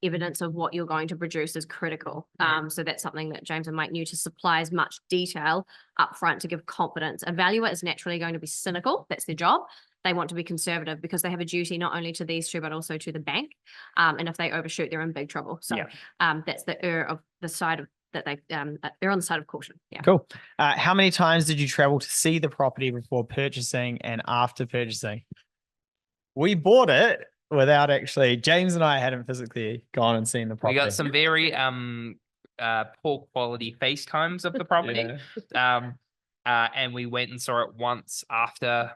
Speaker 3: evidence of what you're going to produce is critical. So that's something that James and Mike knew, to supply as much detail upfront to give confidence. A valuer is naturally going to be cynical. That's their job. They want to be conservative because they have a duty not only to these two, but also to the bank. And if they overshoot, they're in big trouble. So that's the side of that they're on the side of caution. Yeah.
Speaker 2: Cool. How many times did you travel to see the property before purchasing and after purchasing? We bought it without actually, James and I hadn't physically gone and seen the property.
Speaker 1: We got some very poor quality FaceTimes of the property. And we went and saw it once after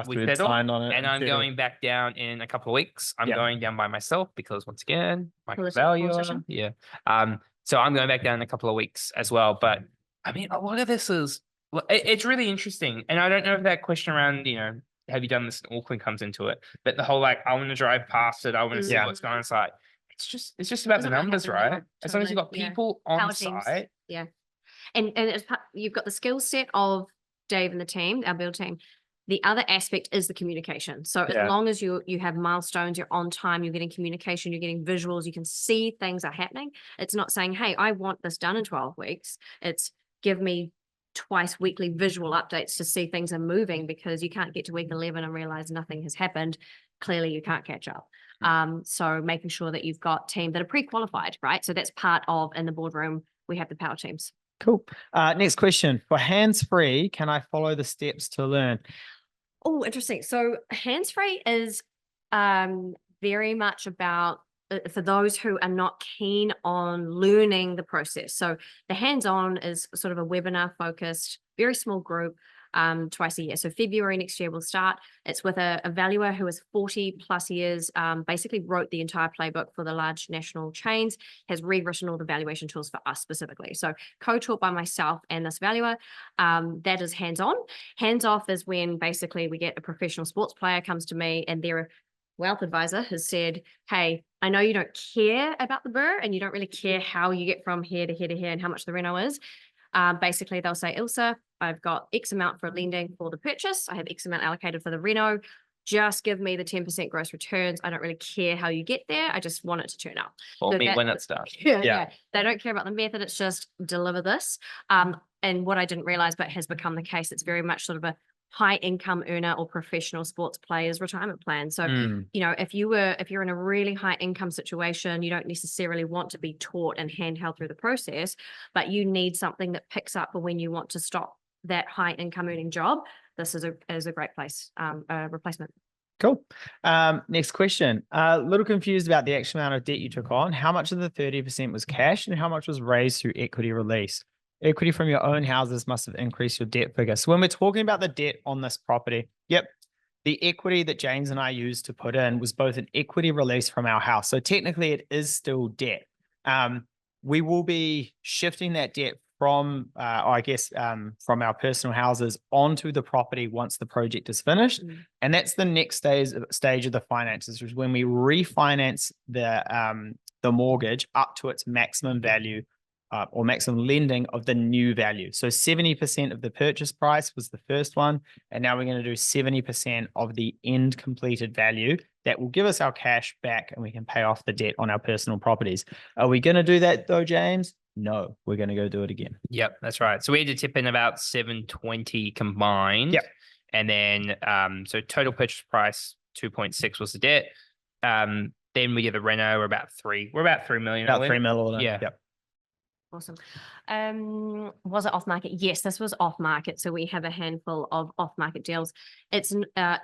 Speaker 1: we settled,
Speaker 2: signed on it.
Speaker 1: And I'm going back down in a couple of weeks. I'm going down by myself because once again, my value. So I'm going back down in a couple of weeks as well. But I mean, a lot of this is, it's really interesting. And I don't know if that question around, have you done this in Auckland comes into it, but the whole, like, I want to drive past it. I want to see what's going on site. It's just about the numbers, right? As long as you've got people on site.
Speaker 3: Yeah. And it's you've got the skill set of Dave and the team, our build team. The other aspect is the communication. So as long as you have milestones, you're on time, you're getting communication, you're getting visuals, you can see things are happening. It's not saying, hey, I want this done in 12 weeks. It's give me twice weekly visual updates to see things are moving, because you can't get to week 11 and realize nothing has happened. Clearly you can't catch up. So making sure that you've got team that are pre-qualified, right? So that's part of, in the boardroom, we have the power teams.
Speaker 2: Cool. Next question. For hands-free, can I follow the steps to learn?
Speaker 3: Oh, interesting. So hands-free is very much about for those who are not keen on learning the process. So the hands-on is sort of a webinar focused, very small group, twice a year. So February next year we'll start. It's with a valuer who is 40 plus years, basically wrote the entire playbook for the large national chains, has rewritten all the valuation tools for us specifically. So co-taught by myself and this valuer. That is hands-on. Hands-off is when basically we get a professional sports player comes to me and they're wealth advisor has said, hey, I know you don't care about the BRRRR and you don't really care how you get from here to here to here and how much the reno is. Basically, they'll say, Ilsa, I've got X amount for lending for the purchase. I have X amount allocated for the reno. Just give me the 10% gross returns. I don't really care how you get there. I just want it to turn up.
Speaker 1: For
Speaker 3: So
Speaker 1: me
Speaker 3: that-
Speaker 1: when it starts.
Speaker 3: Yeah. They don't care about the method. It's just deliver this. And what I didn't realize, but has become the case, it's very much sort of a high income earner or professional sports players retirement plan. So, you know, if you're in a really high income situation, you don't necessarily want to be taught and handheld through the process, but you need something that picks up for when you want to stop that high income earning job. This is a great place, a replacement.
Speaker 2: Cool. Next question. A little confused about the actual amount of debt you took on. How much of the 30% was cash and how much was raised through equity release? Equity from your own houses must have increased your debt figure. So when we're talking about the debt on this property, yep, the equity that James and I used to put in was both an equity release from our house. So technically it is still debt. We will be shifting that debt from, from our personal houses onto the property once the project is finished. And that's the next stage of the finances, which is when we refinance the mortgage up to its maximum value or maximum lending of the new value. So 70% of the purchase price was the first one. And now we're going to do 70% of the end completed value. That will give us our cash back and we can pay off the debt on our personal properties. Are we going to do that though, James? No, we're going to go do it again.
Speaker 1: Yep, that's right. So we had to tip in about 720 combined.
Speaker 2: Yep.
Speaker 1: And then, so total purchase price, 2.6 was the debt. Then we get the reno, we're about 3 million.
Speaker 2: About 3 million.
Speaker 1: Yeah.
Speaker 2: Yep.
Speaker 3: Awesome. Was it off market? Yes, this was off market. So we have a handful of off market deals. It's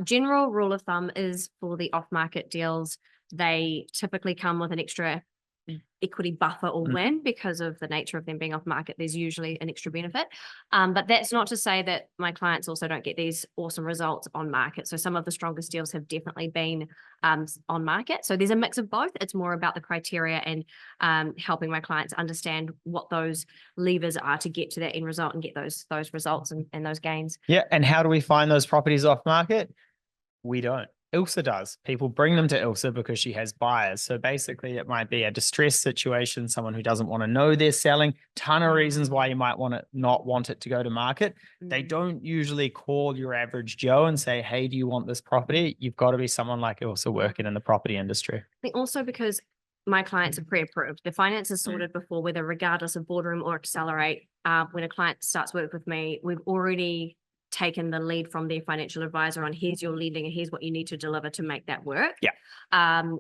Speaker 3: general rule of thumb is for the off market deals, they typically come with an extra equity buffer or win because of the nature of them being off market. There's usually an extra benefit. But that's not to say that my clients also don't get these awesome results on market. So some of the strongest deals have definitely been on market. So there's a mix of both. It's more about the criteria and helping my clients understand what those levers are to get to that end result and get those results and those gains.
Speaker 2: Yeah. And how do we find those properties off market? We don't. Ilsa does. People bring them to Ilsa because she has buyers. So basically it might be a distressed situation, someone who doesn't want to know they're selling. Ton of reasons why you might not want it to go to market. They don't usually call your average Joe and say, hey, do you want this property? You've got to be someone like Ilsa working in the property industry.
Speaker 3: I think also because my clients are pre-approved. The finance is sorted before, whether regardless of boardroom or accelerate. When a client starts work with me, we've already taken the lead from their financial advisor on here's your lending and here's what you need to deliver to make that work.
Speaker 2: Yeah.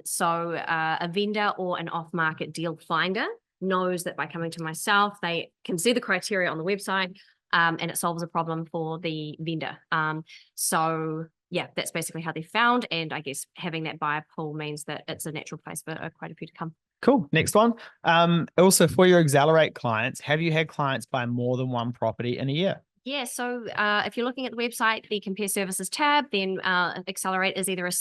Speaker 3: So a vendor or an off-market deal finder knows that by coming to myself, they can see the criteria on the website and it solves a problem for the vendor. So yeah, that's basically how they found. And I guess having that buyer pool means that it's a natural place for quite a few to come.
Speaker 2: Cool. Next one. Also for your Accelerate clients, have you had clients buy more than one property in a year?
Speaker 3: Yeah, so if you're looking at the website, the Compare Services tab, then Accelerate is either a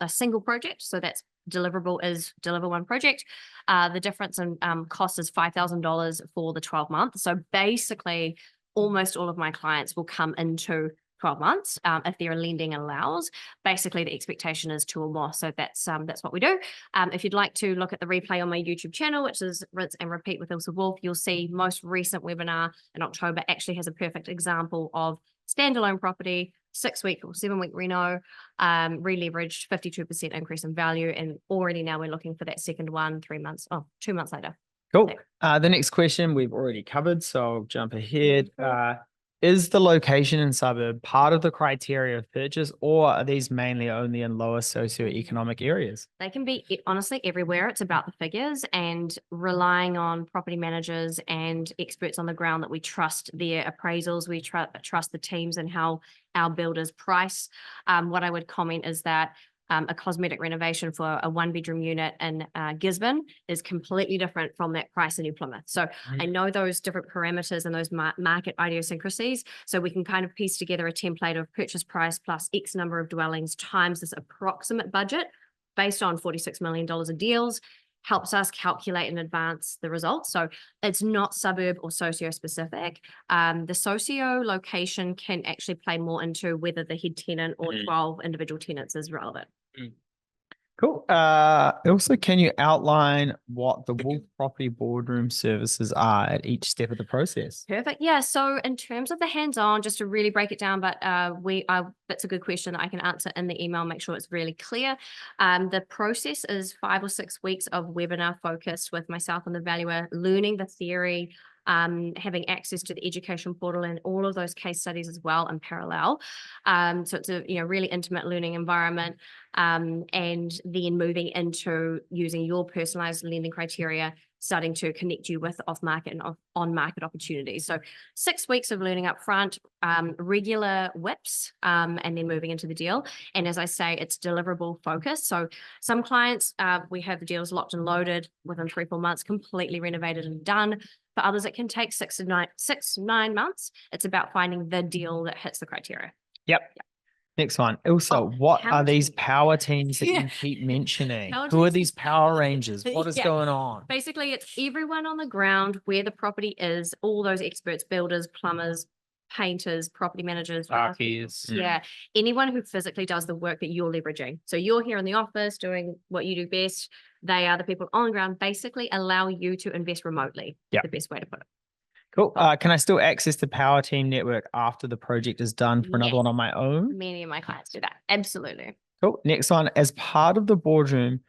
Speaker 3: single project, so that's deliverable is deliver one project. The difference in cost is $5,000 for the 12 months. So basically, almost all of my clients will come into 12 months if their lending allows. Basically, the expectation is 2 or more. So that's what we do. If you'd like to look at the replay on my YouTube channel, which is Rinse and Repeat with Ilsa Wolf, you'll see most recent webinar in October actually has a perfect example of standalone property, 6-week or 7-week reno, re-leveraged, 52% increase in value. And already now we're looking for that second one 2 months later.
Speaker 2: Cool. The next question we've already covered, so I'll jump ahead. Is the location and suburb part of the criteria of purchase, or are these mainly only in lower socioeconomic areas?
Speaker 3: They can be honestly everywhere. It's about the figures and relying on property managers and experts on the ground that we trust their appraisals. We trust the teams and how our builders price. What I would comment is that a cosmetic renovation for a 1-bedroom unit in Gisborne is completely different from that price in New Plymouth. So I know those different parameters and those market idiosyncrasies. So we can kind of piece together a template of purchase price plus X number of dwellings times this approximate budget based on $46 million of deals, helps us calculate in advance the results. So it's not suburb or socio-specific. The socio location can actually play more into whether the head tenant or 12 individual tenants is relevant.
Speaker 2: Cool. Also, can you outline what the Wolf Property Boardroom services are at each step of the process?
Speaker 3: Perfect. Yeah. So in terms of the hands-on, just to really break it down, but that's a good question that I can answer in the email, make sure it's really clear. The process is 5 or 6 weeks of webinar focused with myself and the valuer, learning the theory, having access to the education portal and all of those case studies as well in parallel. So it's a really intimate learning environment. And then moving into using your personalized lending criteria, starting to connect you with off-market and on-market opportunities. So 6 weeks of learning up front, regular whips, and then moving into the deal. And as I say, it's deliverable focused. So some clients, we have the deals locked and loaded within 3-4 months, completely renovated and done. For others, it can take 6 to 9 months. It's about finding the deal that hits the criteria.
Speaker 2: Yep. Next one. Also, what
Speaker 3: power
Speaker 2: are these
Speaker 3: teams.
Speaker 2: power teams that
Speaker 3: Yeah.
Speaker 2: you keep mentioning?
Speaker 3: Power
Speaker 2: Who are
Speaker 3: teams.
Speaker 2: these power rangers? What is
Speaker 3: Yeah.
Speaker 2: going on?
Speaker 3: Basically, it's everyone on the ground where the property is, all those experts, builders, plumbers, painters, property managers,
Speaker 1: Archies.
Speaker 3: yeah, anyone who physically does the work that you're leveraging. So you're here in the office doing what you do best. They are the people on the ground, basically allow you to invest remotely.
Speaker 2: Yep.
Speaker 3: The best way to put it.
Speaker 2: Cool. Can I still access the Power Team network after the project is done for another
Speaker 3: Yes.
Speaker 2: one on my own?
Speaker 3: Many of my clients do that. Absolutely.
Speaker 2: Cool. Next one. As part of the boardroom,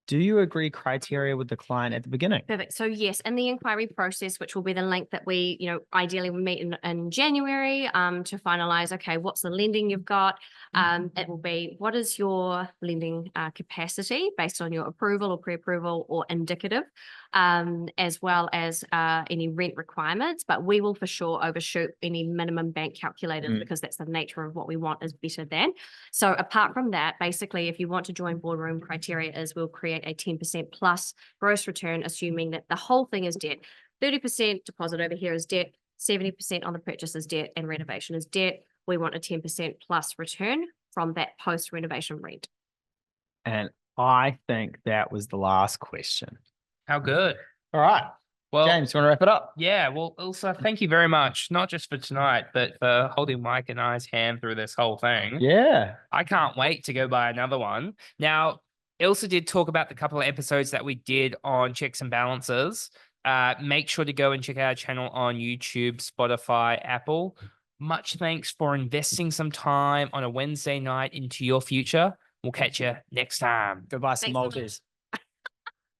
Speaker 2: do you agree criteria with the client at the beginning?
Speaker 3: Perfect. So yes, in the inquiry process, which will be the link that we, ideally we meet in January, to finalize, okay, what's the lending you've got? It will be, what is your lending capacity based on your approval or pre-approval or indicative, as well as any rent requirements, but we will for sure overshoot any minimum bank calculators because that's the nature of what we want is better than. So apart from that, basically, if you want to join boardroom criteria is we'll create a 10% plus gross return, assuming that the whole thing is debt. 30% deposit over here is debt, 70% on the purchase is debt, and renovation is debt. We want a 10% plus return from that post-renovation rent.
Speaker 2: And I think that was the last question.
Speaker 1: How good.
Speaker 2: All right.
Speaker 1: Well,
Speaker 2: James, you want to wrap it up?
Speaker 1: yeah. Well, Ilsa, thank you very much, not just for tonight, but for holding Mike and I's hand through this whole thing.
Speaker 2: Yeah.
Speaker 1: I can't wait to go buy another one. Now, Ilsa did talk about the couple of episodes that we did on checks and balances. Make sure to go and check out our channel on YouTube, Spotify, Apple. Much thanks for investing some time on a Wednesday night into your future. We'll catch you next time.
Speaker 2: Go buy some
Speaker 3: Thanks so much.
Speaker 2: Maltese.